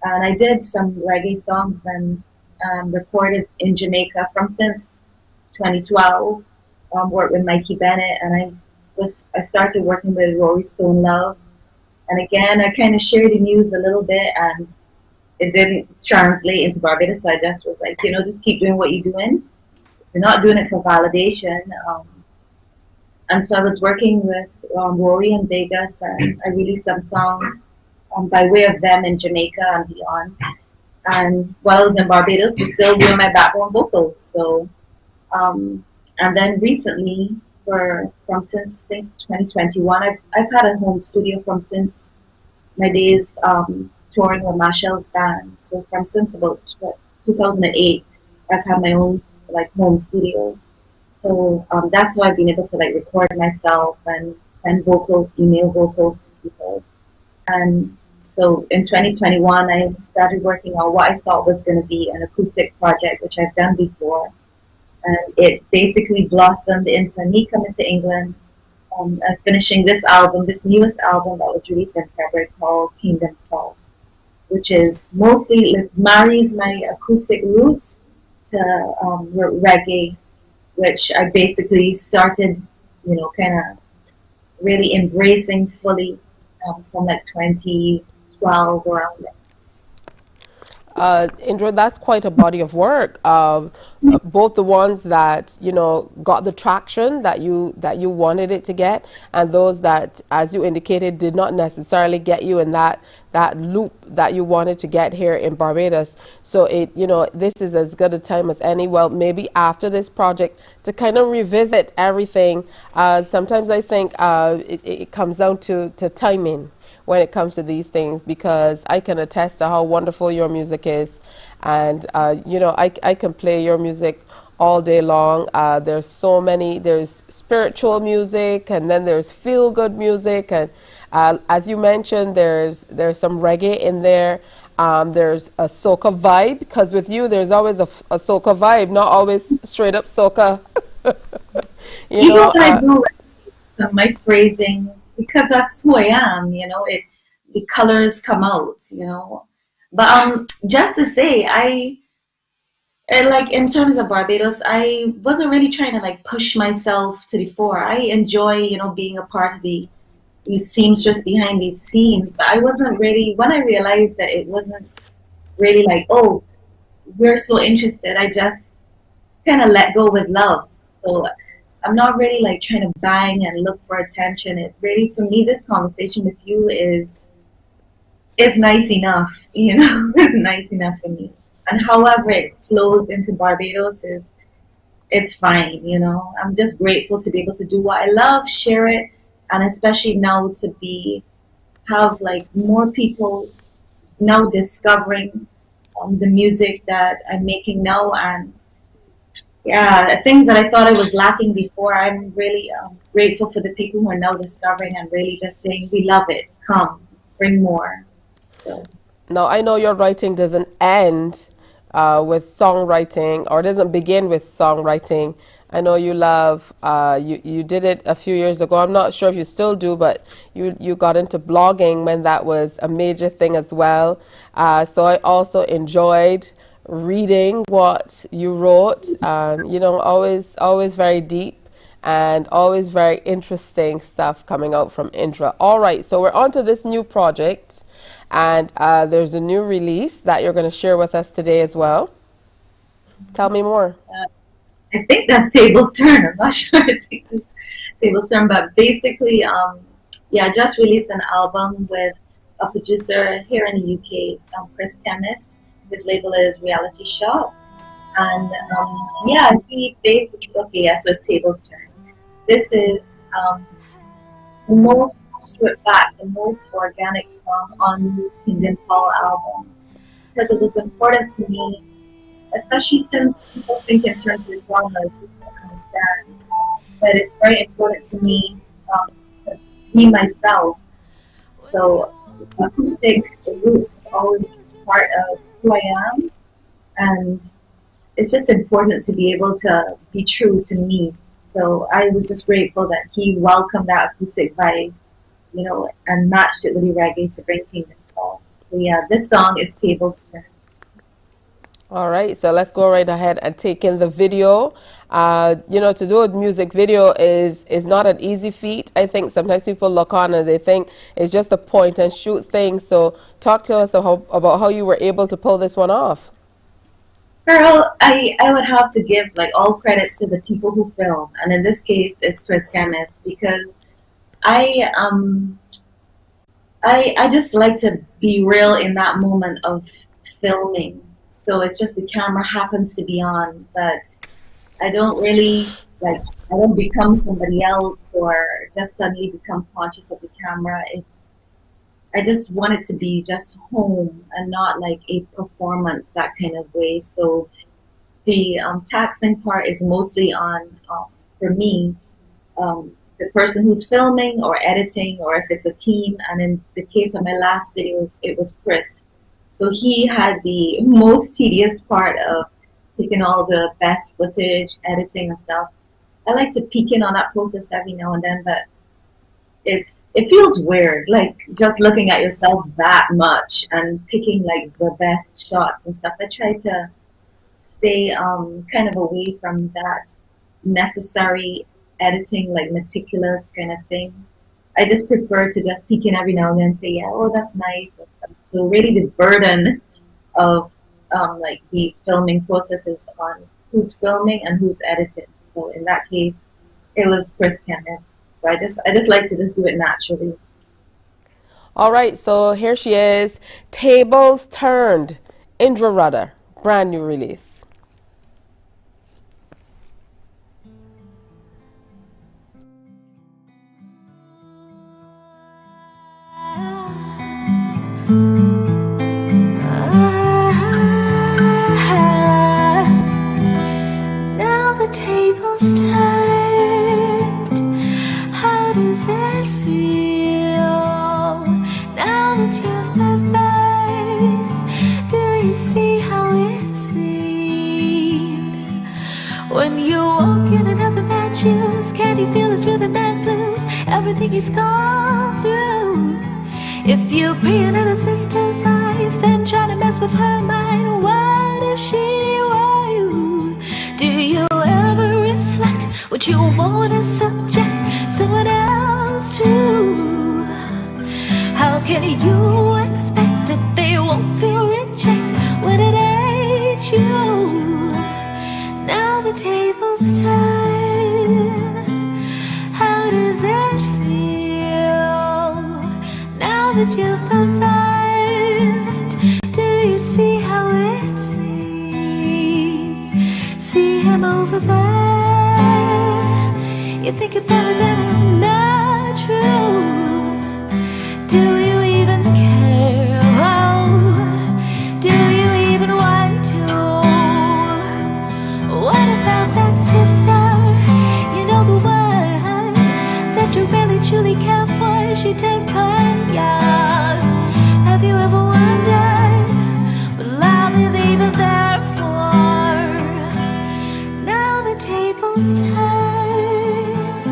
And I did some reggae songs and recorded in Jamaica from since 2012. Worked with Mikey Bennett, and I started working with Rory Stone Love. And again, I kind of shared the news a little bit, and it didn't translate into Barbados, so I just was like, just keep doing what you're doing. If you're not doing it for validation. And so I was working with Rory in Vegas, and I released some songs by way of them in Jamaica and beyond. And while I was in Barbados, was still doing my background vocals. So, and then recently, since I think 2021, I've had a home studio since my days touring with Michelle's band. So since about 2008, I've had my own home studio. So that's why I've been able to record myself and send vocals, email vocals to people. And so in 2021, I started working on what I thought was going to be an acoustic project, which I've done before. And it basically blossomed into me coming to England and finishing this newest album that was released in February called Kingdom Call, which is mostly, marries my acoustic roots to reggae, which I basically started, kind of really embracing fully from 2012 around there. Indra, that's quite a body of work. Both the ones that got the traction that you wanted it to get, and those that, as you indicated, did not necessarily get you in that loop that you wanted to get here in Barbados. So this is as good a time as any. Well, maybe after this project to kind of revisit everything. Sometimes I think it comes down to timing when it comes to these things, because I can attest to how wonderful your music is, and I can play your music all day long. There's so many. There's spiritual music, and then there's feel-good music, and as you mentioned, there's some reggae in there. There's a soca vibe, because with you there's always a soca vibe, not always straight up soca. I do my phrasing, because that's who I am, the colors come out, But just to say, I in terms of Barbados, I wasn't really trying to push myself to the fore. I enjoy, being a part of these seamstress behind these scenes, but I wasn't really, when I realized that it wasn't really oh, we're so interested, I just kind of let go with love. So I'm not really trying to bang and look for attention. It really, for me, this conversation with you is nice enough, it's nice enough for me. And however it flows into Barbados it's fine, I'm just grateful to be able to do what I love, share it, and especially now to have more people now discovering the music that I'm making now. And yeah, things that I thought I was lacking before, I'm really grateful for the people who are now discovering and really just saying, we love it, come, bring more. So. Now, I know your writing doesn't end with songwriting, or doesn't begin with songwriting. I know you love, you did it a few years ago. I'm not sure if you still do, but you got into blogging when that was a major thing as well. So I also enjoyed reading what you wrote, always very deep and always very interesting stuff coming out from Indra. All right, so we're on to this new project, and there's a new release that you're going to share with us today as well. Tell me more. I think that's Table's turn. I'm not sure. I think it's Table's turn, but basically, I just released an album with a producer here in the UK, Chris Chemist. His label is Reality Shop. And he basically, so it's Table's turn. This is the most stripped back, the most organic song on the Kingdom Call album, because it was important to me, especially since people think in terms of genres, you can understand, but it's very important to me to be myself. So acoustic roots has always been part of who I am, and it's just important to be able to be true to me. So I was just grateful that he welcomed that acoustic vibe, and matched it with the reggae to bring Kingdom Call. So yeah, this song is Table's turn. All right, so let's go right ahead and take in the video. You know, to do a music video is not an easy feat. I think sometimes people look on and they think it's just a point and shoot thing. So talk to us about how you were able to pull this one off. Girl, I would have to give like all credit to the people who film, and in this case, it's Chris Chemist, because I just like to be real in that moment of filming. So it's just the camera happens to be on, but I don't really I don't become somebody else or just suddenly become conscious of the camera. I just want it to be just home and not like a performance, that kind of way. So the taxing part is mostly on, for me, the person who's filming or editing, or if it's a team. And in the case of my last videos, it was Chris. So he had the most tedious part of picking all the best footage, editing and stuff. I like to peek in on that process every now and then, but it feels weird, like just looking at yourself that much and picking like the best shots and stuff. I try to stay kind of away from that necessary editing, like meticulous kind of thing. I just prefer to just peek in every now and then and say, yeah, oh, that's nice. And stuff. So really the burden of like the filming process is on who's filming and who's editing. So in that case, it was Chris Chemist. So I just like to just do it naturally. All right, so here she is, Tables Turned, Indra Rudder, brand new release. Now the table's turned. How does it feel? Now that you've been burned, do you see how it seemed? When you walk in another man's shoes, can you feel his rhythm and blues? Everything he's gone through. If you pray another sister's life, then try to mess with her mind. What if she were you? Do you ever reflect what you want to subject someone else to? How can you expect that they won't feel reject when it ain't you? Now the table's turned. How does it feel? Now that you've been burned, do you see how it seems? See him over there. You think you're better than him, not true. Do you even care? Oh, do you even want to? What about that sister? You know the one that you really truly care for. She turned young. Have you ever wondered what love is even there for? Now the table's turned.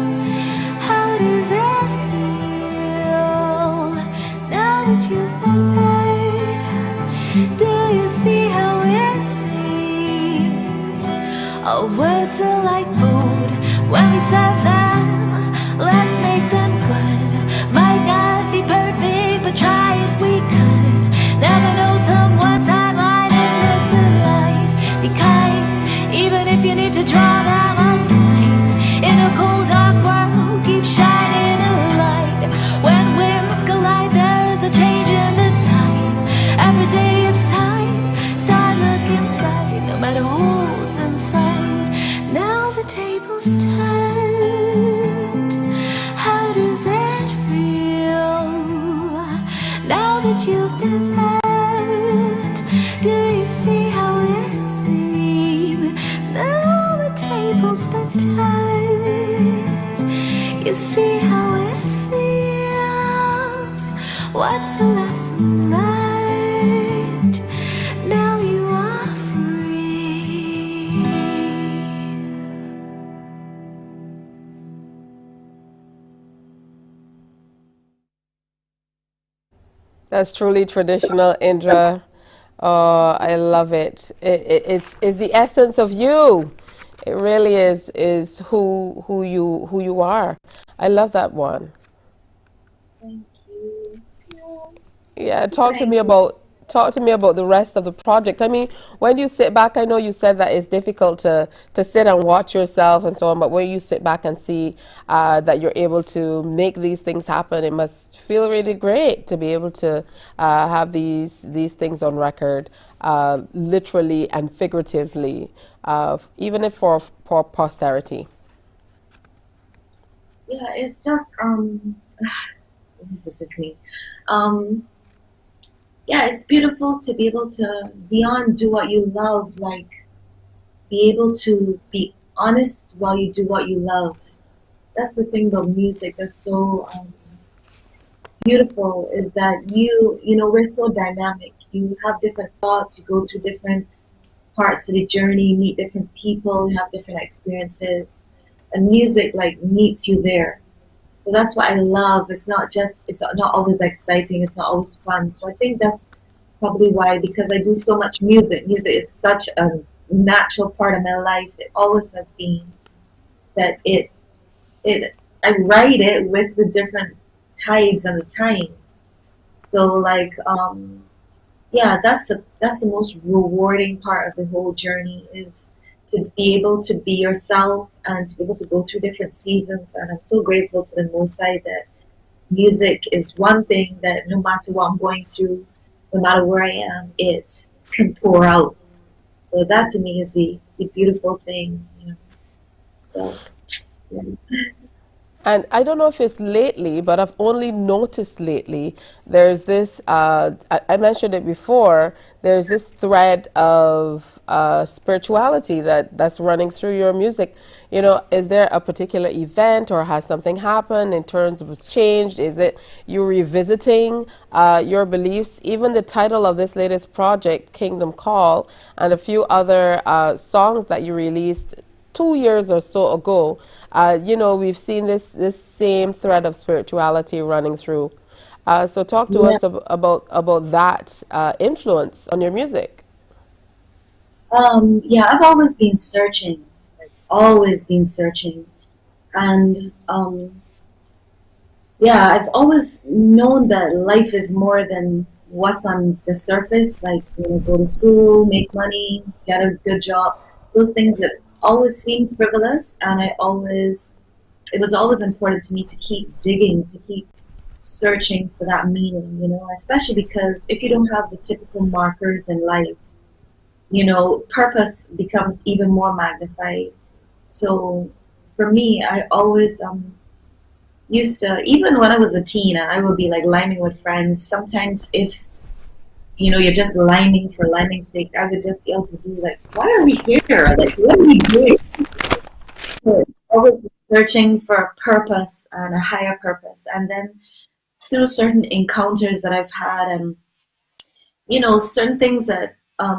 How does it feel? Now that you've been burned, do you see how it seems? Our words are like food when we serve them. Let's make them good. Might not be perfect, but try if we could. Never know someone's timeline in this life. Be kind, even if you need to draw them a line. In a cold, dark world, keep shining a light. When winds collide, there's a change in the tide. Every day it's time, start looking inside. No matter who's inside, now the table's turned. How does it feel? Now that you've been burned, do you see how it seems? Now the table's been turned. You see how it feels. What's the lesson learned? Now you are free. That's truly traditional, Indra. Oh, I love it. It's the essence of you. It really is who you are. I love that one. Thank you. Yeah, Thank you. talk to me about the rest of the project. I mean, when you sit back, I know you said that it's difficult to sit and watch yourself and so on, but when you sit back and see that you're able to make these things happen, it must feel really great to be able to have these things on record, literally and figuratively, even if for posterity. Yeah, it's just this is just me. Um, yeah, it's beautiful to be able to beyond do what you love, like be able to be honest while you do what you love. That's the thing about music that's so beautiful is that you know, we're so dynamic. You have different thoughts, you go through different parts of the journey, you meet different people, you have different experiences. And music like meets you there. So that's what I love. It's not always exciting, it's not always fun. So I think that's probably why, because I do so much music. Music is such a natural part of my life. It always has been that it I write it with the different tides and the times. So like yeah, that's the most rewarding part of the whole journey is to be able to be yourself and to be able to go through different seasons. And I'm so grateful to the Most High that music is one thing that no matter what I'm going through, no matter where I am, it can pour out. So that to me is the beautiful thing, you know. So yeah. And I don't know if it's lately, but I've only noticed lately there's this, I mentioned it before, there's this thread of spirituality that's running through your music. You know, is there a particular event or has something happened in terms of change? Is it you revisiting your beliefs? Even the title of this latest project, Kingdom Call, and a few other songs that you released 2 years or so ago, you know, we've seen this same thread of spirituality running through. So talk to Yeah. us about that influence on your music. Yeah, I've always been searching, like, always been searching. And yeah, I've always known that life is more than what's on the surface, like, you know, go to school, make money, get a good job. Those things that always seem frivolous, and it was always important to me to keep digging, to keep searching for that meaning, you know, especially because if you don't have the typical markers in life, you know, purpose becomes even more magnified. So for me, I always used to, even when I was a teen, I would be like liming with friends. Sometimes if, you know, you're just liming for liming's sake, I would just be able to be like, why are we here? Like, what are we doing? So always searching for a purpose and a higher purpose. And then through certain encounters that I've had and, you know, certain things that,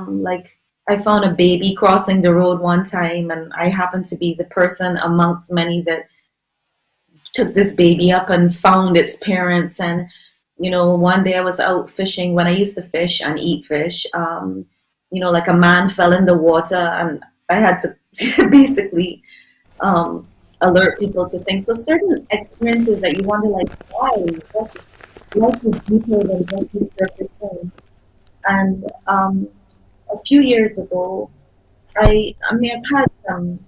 like, I found a baby crossing the road one time, and I happened to be the person amongst many that took this baby up and found its parents. And you know, one day I was out fishing when I used to fish and eat fish. You know, like a man fell in the water, and I had to basically alert people to things. So certain experiences that you wonder, like, why? That's, life is deeper than just the surface thing. And a few years ago, I mean, I've had some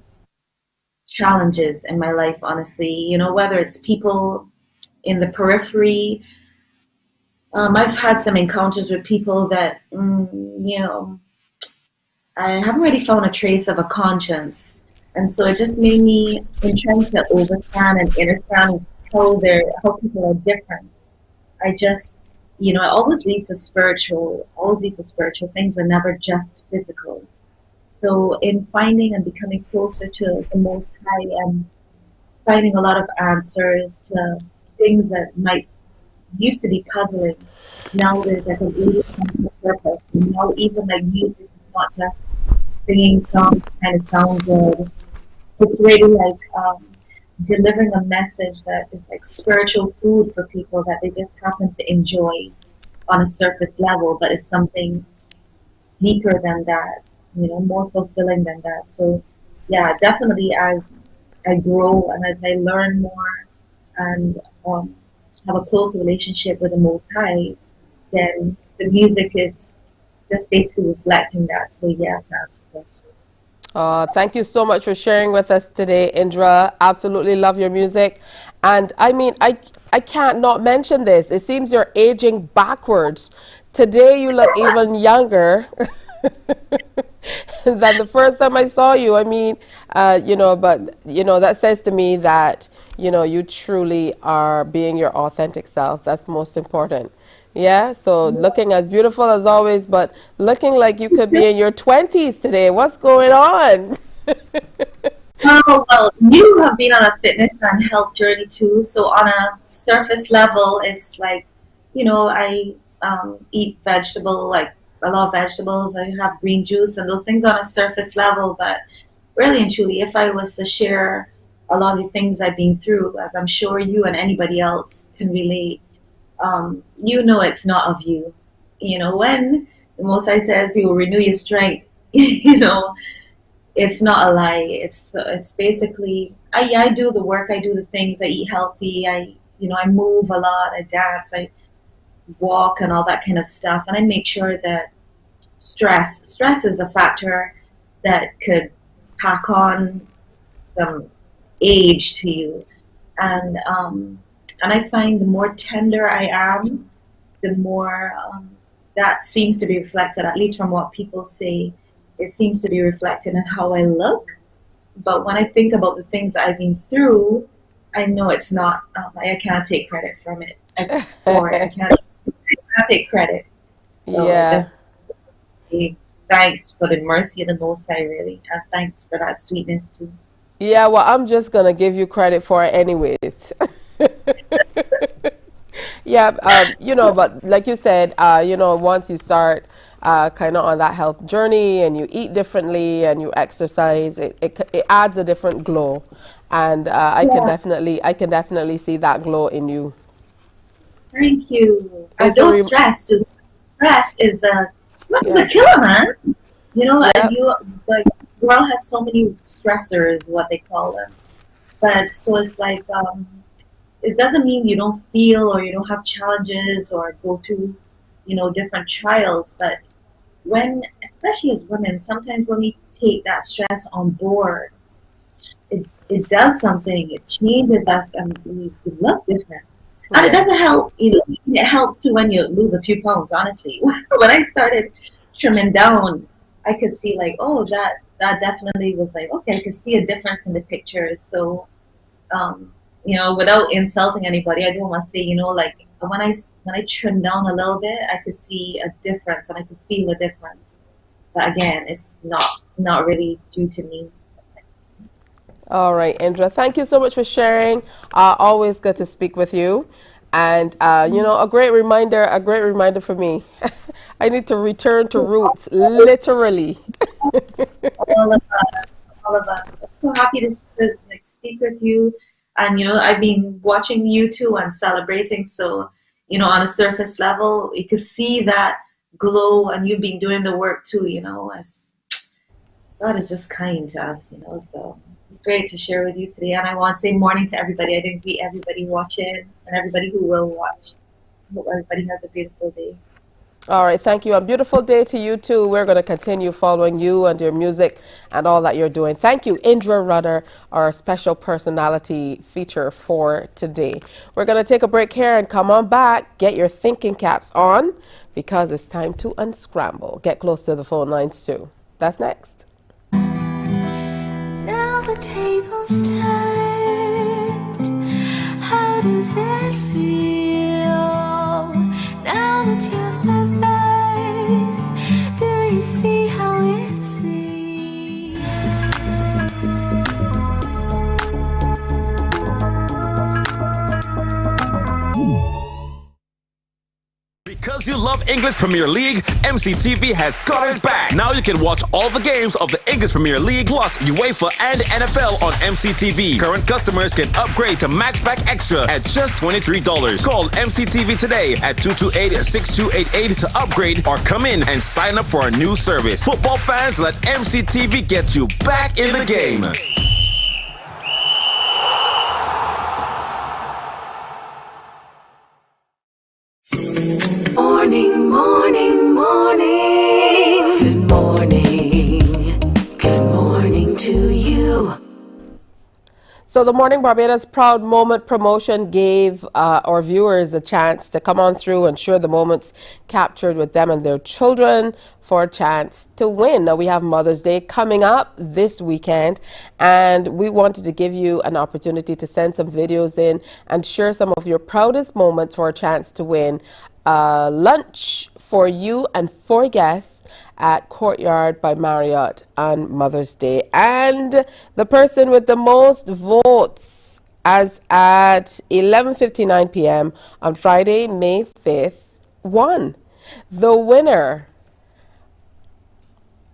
challenges in my life, honestly. You know, whether it's people in the periphery. I've had some encounters with people that, you know, I haven't really found a trace of a conscience. And so it just made me, in trying to understand and understand how people are different, I just, you know, it always leads to spiritual, always leads to spiritual. Things are never just physical. So in finding and becoming closer to the Most High and finding a lot of answers to things that might used to be puzzling. Now there's like a really sense of purpose. And now even like music is not just singing songs that kind of sound good. It's really like delivering a message that is like spiritual food for people that they just happen to enjoy on a surface level, but it's something deeper than that, more fulfilling than that. So, yeah, definitely as I grow and as I learn more and have a close relationship with the Most High, then the music is just basically reflecting that. So, yeah, to answer the question. Thank you so much for sharing with us today, Indra. Absolutely love your music. And I mean, I can't not mention this. It seems you're aging backwards. Today you look even younger than the first time I saw you. I mean, that says to me that, you truly are being your authentic self. That's most important. Yeah, so looking as beautiful as always, but looking like you could be in your 20s today. What's going on? Oh, well, you have been on a fitness and health journey too. So on a surface level, it's like, I eat vegetable, like a lot of vegetables. I have green juice and those things on a surface level. But really and truly, if I was to share a lot of the things I've been through, as I'm sure you and anybody else can relate, it's not of you. When the Most High says He will renew your strength, it's not a lie. It's basically I do the work, I do the things, I eat healthy, I move a lot, I dance, I walk and all that kind of stuff, and I make sure that stress is a factor that could pack on some age to you, and I find the more tender I am, the more that seems to be reflected, at least from what people say, it seems to be reflected in how I look. But when I think about the things I've been through, I know it's not, I can't take credit from it. I can't take credit. So just thanks for the mercy of the Most High, really. And thanks for that sweetness too. Yeah, well, I'm just going to give you credit for it anyways. Yeah, but like you said, once you start kind of on that health journey and you eat differently and you exercise, it adds a different glow, and I can definitely see that glow in you. Thank you. And don't stress too. Stress is a killer, man. This world has so many stressors, what they call them. But so it's like, it doesn't mean you don't feel or you don't have challenges or go through, different trials. But especially as women, sometimes when we take that stress on board, it does something. It changes us and we look different. And it doesn't help, it helps too when you lose a few pounds, honestly. When I started trimming down, I could see like, oh, that definitely was like, okay, I could see a difference in the pictures. So, without insulting anybody, I do want to say, like when I trimmed down a little bit, I could see a difference and I could feel a difference. But again, it's not really due to me. All right, Indra, thank you so much for sharing. Always good to speak with you. And, a great reminder for me. I need to return to roots, literally. All of us. I'm so happy to speak with you. And, I've been watching you too and celebrating. So, on a surface level, you can see that glow and you've been doing the work too, as God is just kind to us, so it's great to share with you today. And I want to say morning to everybody. I didn't greet everybody watching and everybody who will watch. I hope everybody has a beautiful day. All right, thank you. A beautiful day to you too. We're going to continue following you and your music and all that you're doing. Thank you, Indra Rudder, our special personality feature for today. We're going to take a break here and come on back. Get your thinking caps on because it's time to unscramble. Get close to the phone lines too. That's next. Now the table's turned. How does it feel? Now that you've been burned, do you see how it seems? Because you love English Premier League, MCTV has got it back. Now you can watch all the games of the English Premier League plus UEFA and NFL on MCTV. Current customers can upgrade to Matchback Extra at just $23. Call MCTV today at 228-6288 to upgrade or come in and sign up for a new service. Football fans, let MCTV get you back in the game. Morning, morning, morning. Good morning. Good morning to you. So the Morning Barbados Proud Moment promotion gave our viewers a chance to come on through and share the moments captured with them and their children for a chance to win. Now we have Mother's Day coming up this weekend, and we wanted to give you an opportunity to send some videos in and share some of your proudest moments for a chance to win lunch for you and 4 guests at Courtyard by Marriott on Mother's Day. And the person with the most votes, as at 11:59 p.m. on Friday, May 5th, won. The winner,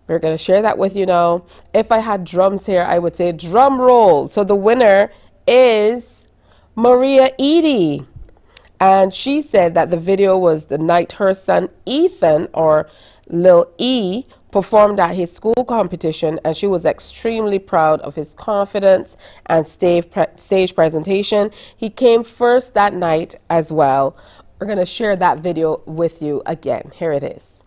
we're going to share that with you now. If I had drums here, I would say drum roll. So the winner is Maria Edie. And she said that the video was the night her son Ethan, or Lil E, performed at his school competition, and she was extremely proud of his confidence and stage presentation. He came first that night as well. We're going to share that video with you again. Here it is.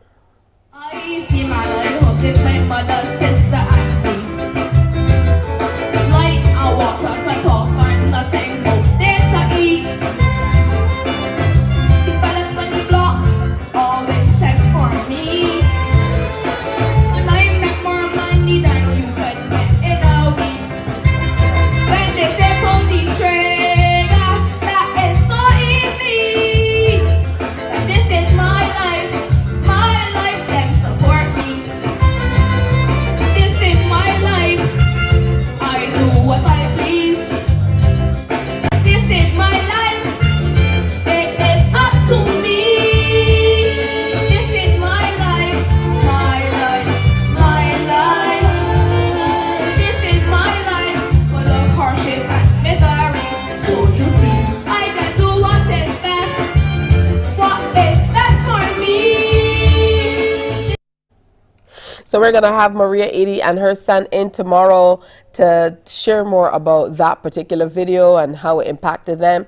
So we're going to have Maria Edie and her son in tomorrow to share more about that particular video and how it impacted them.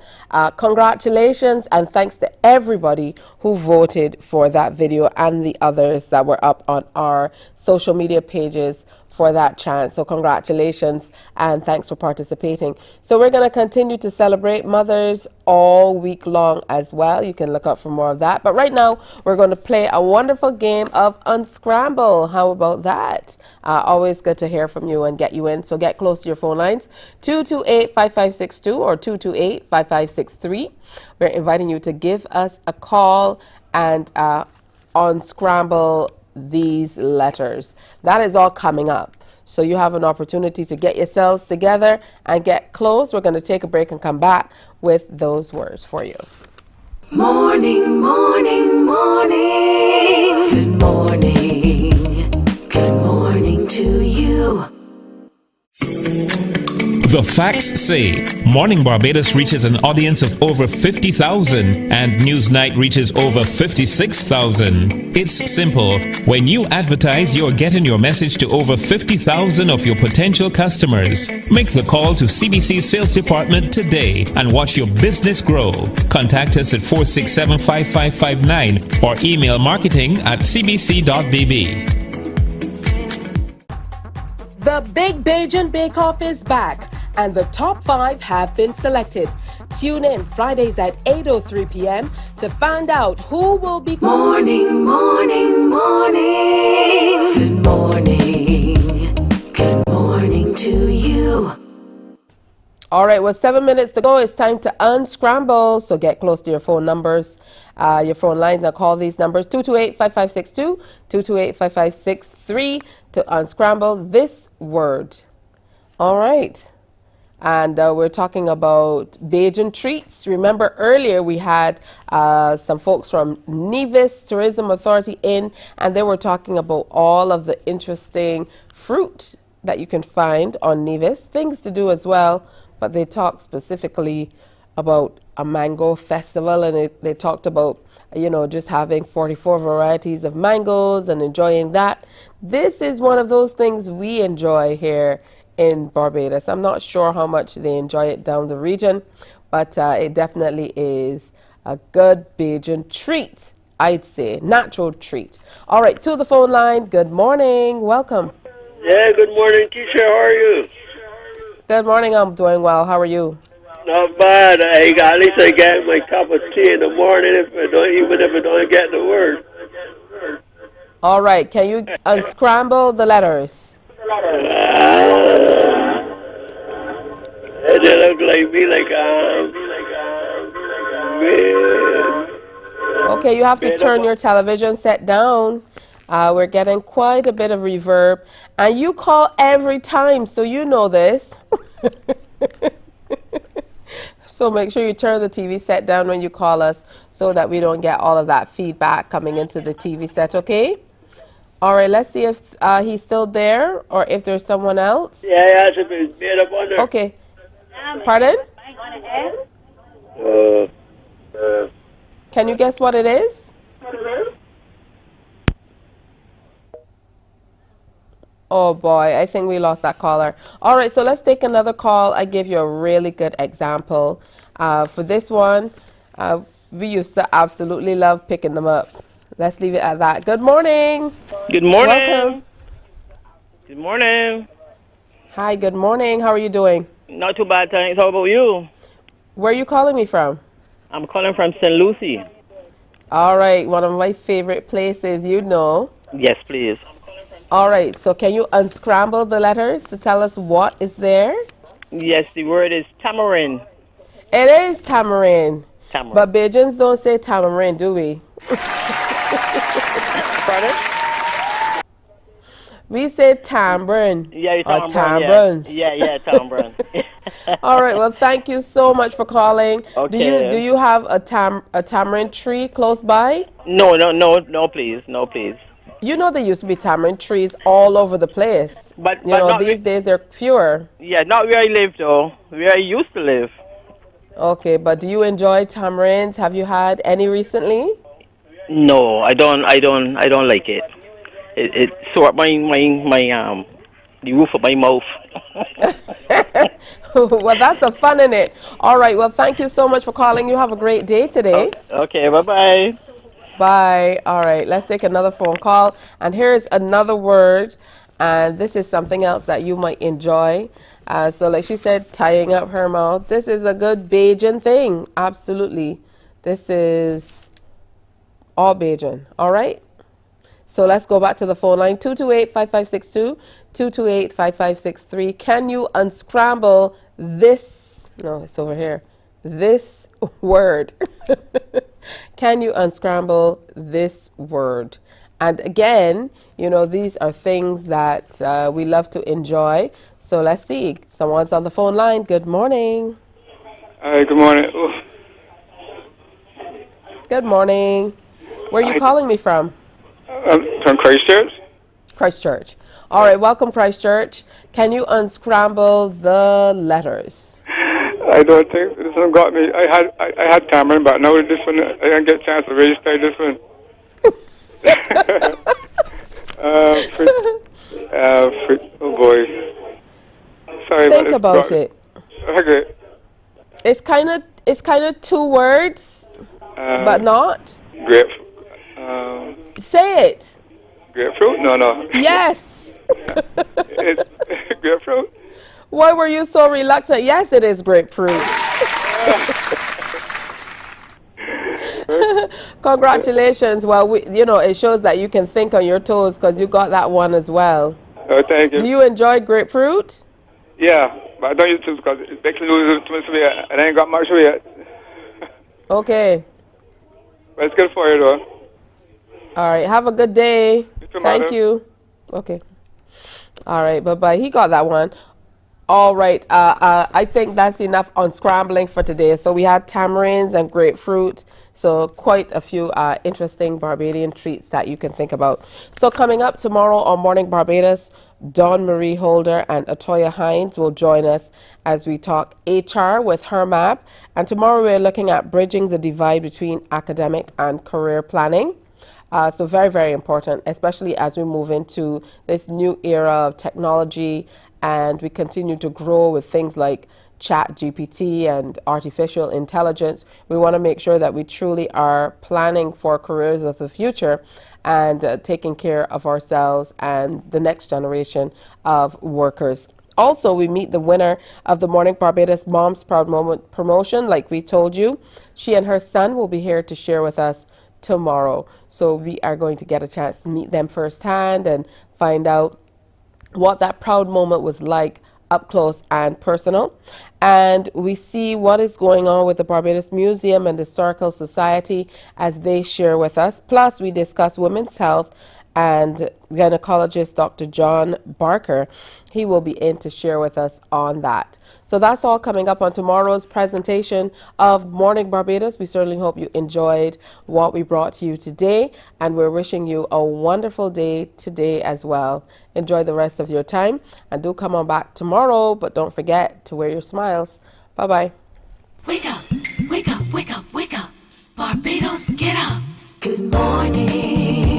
Congratulations and thanks to everybody who voted for that video and the others that were up on our social media pages for that chance. So congratulations and thanks for participating. So we're going to continue to celebrate mothers all week long as well. You can look up for more of that. But right now we're going to play a wonderful game of Unscramble. How about that? Always good to hear from you and get you in. So get close to your phone lines, 228-5562 or 228-5563. We're inviting you to give us a call and unscramble these letters. That is all coming up. So you have an opportunity to get yourselves together and get close. We're going to take a break and come back with those words for you. Morning, morning, morning. Good morning. Good morning to you. The facts say Morning Barbados reaches an audience of over 50,000 and Newsnight reaches over 56,000. It's simple. When you advertise, you're getting your message to over 50,000 of your potential customers. Make the call to CBC Sales Department today and watch your business grow. Contact us at 467-5559 or email marketing@cbc.bb. The Big Bajan Bake Off is back, and the top 5 have been selected. Tune in Fridays at 8:03 p.m. to find out who will be... Morning, morning, morning. Good morning. Good morning to you. All right, well, 7 minutes to go. It's time to unscramble. So get close to your phone numbers, your phone lines, and call these numbers, 228-5562, 228-5563, to unscramble this word. All right. And we're talking about Bajan treats. Remember earlier we had some folks from Nevis Tourism Authority in, and they were talking about all of the interesting fruit that you can find on Nevis, things to do as well, but they talked specifically about a mango festival, and they talked about, you know, just having 44 varieties of mangoes and enjoying that. This is one of those things we enjoy here in Barbados. I'm not sure how much they enjoy it down the region, but it definitely is a good Bajan treat, I'd say, natural treat. All right, to the phone line. Good morning. Welcome. Yeah, good morning, Tisha. How are you? Good morning. I'm doing well. How are you? Not bad. At least I get my cup of tea in the morning, even if I don't get the word. All right. Can you unscramble the letters? They look like me, Okay, you have to turn your television set down. We're getting quite a bit of reverb. And you call every time, so you know this. So make sure you turn the TV set down when you call us so that we don't get all of that feedback coming into the TV set, okay? All right, let's see if he's still there or if there's someone else. Yeah, it's been made up on there. Okay. Pardon? Can you guess what it is? Oh boy, I think we lost that caller. All right, so let's take another call. I gave you a really good example. For this one, we used to absolutely love picking them up. Let's leave it at that. Good morning. Good morning. Welcome. Good morning. Hi, good morning. How are you doing? Not too bad, thanks. How about you? Where are you calling me from? I'm calling from St. Lucie. All right, one of my favorite places, you know. Yes, please. All right, so can you unscramble the letters to tell us what is there? Yes, the word is tamarind. It is tamarind. Tamarind. But Bajans don't say tamarind, do we? Pardon? We say tamarind. Yeah, or tamarind. Yeah, tamarind. All right, well, thank you so much for calling. Okay. Do you have a tamarind tree close by? No, please. No, please. You know there used to be tamarind trees all over the place. But you know, not these days they're fewer. Yeah, not where I live though. Where I used to live. Okay, but do you enjoy tamarinds? Have you had any recently? No, I don't like it. It sore up my the roof of my mouth. Well, that's the fun in it. All right, well, thank you so much for calling. You have a great day today. Okay, bye-bye. Bye. All right, let's take another phone call. And here's another word. And this is something else that you might enjoy. So like she said, tying up her mouth. This is a good Bajan thing. Absolutely. This is all Bajan. All right. So let's go back to the phone line. 228-5562, 228-5563. Can you unscramble this? No, it's over here. This word. Can you unscramble this word? And again, you know, these are things that we love to enjoy. So let's see. Someone's on the phone line. Good morning. Hi, good morning. Ooh. Good morning. Where are you calling me from? From Christchurch. Christchurch. All right, welcome, Christchurch. Can you unscramble the letters? I don't think this one got me. I had tamarind, but now this one I didn't get a chance to register this one. Oh boy. Sorry. Think about it. Okay. It's kind of two words, but not. Grapefruit. Say it. Grapefruit? No. Yes. It's grapefruit. Why were you so reluctant? Yes, it is grapefruit. Congratulations. Well, you know, it shows that you can think on your toes because you got that one as well. Oh, thank you. Do you enjoy grapefruit? Yeah, but I don't use it because it makes me lose too much weight, and I ain't got much weight. Okay. But it's good for you, though. All right. Have a good day. You too, Thank madam. you. Okay. All right. Bye-bye. He got that one. All right. I think that's enough on scrambling for today. So we had tamarinds and grapefruit. So quite a few interesting Barbadian treats that you can think about. So coming up tomorrow on Morning Barbados, Dawn Marie Holder and Atoya Hines will join us as we talk HR with HERMAP. And tomorrow we're looking at bridging the divide between academic and career planning. So very, very important, especially as we move into this new era of technology and we continue to grow with things like Chat GPT and artificial intelligence. We want to make sure that we truly are planning for careers of the future and taking care of ourselves and the next generation of workers. Also, we meet the winner of the Morning Barbados Mom's Proud Moment promotion. Like we told you, she and her son will be here to share with us tomorrow. So we are going to get a chance to meet them firsthand and find out what that proud moment was like up close and personal. And we see what is going on with the Barbados Museum and Historical Society as they share with us. Plus, we discuss women's health and gynecologist Dr. John Barker. He will be in to share with us on that. So that's all coming up on tomorrow's presentation of Morning Barbados. We certainly hope you enjoyed what we brought to you today, and we're wishing you a wonderful day today as well. Enjoy the rest of your time, and do come on back tomorrow, but don't forget to wear your smiles. Bye-bye. Wake up, wake up, wake up, wake up. Barbados, get up. Good morning.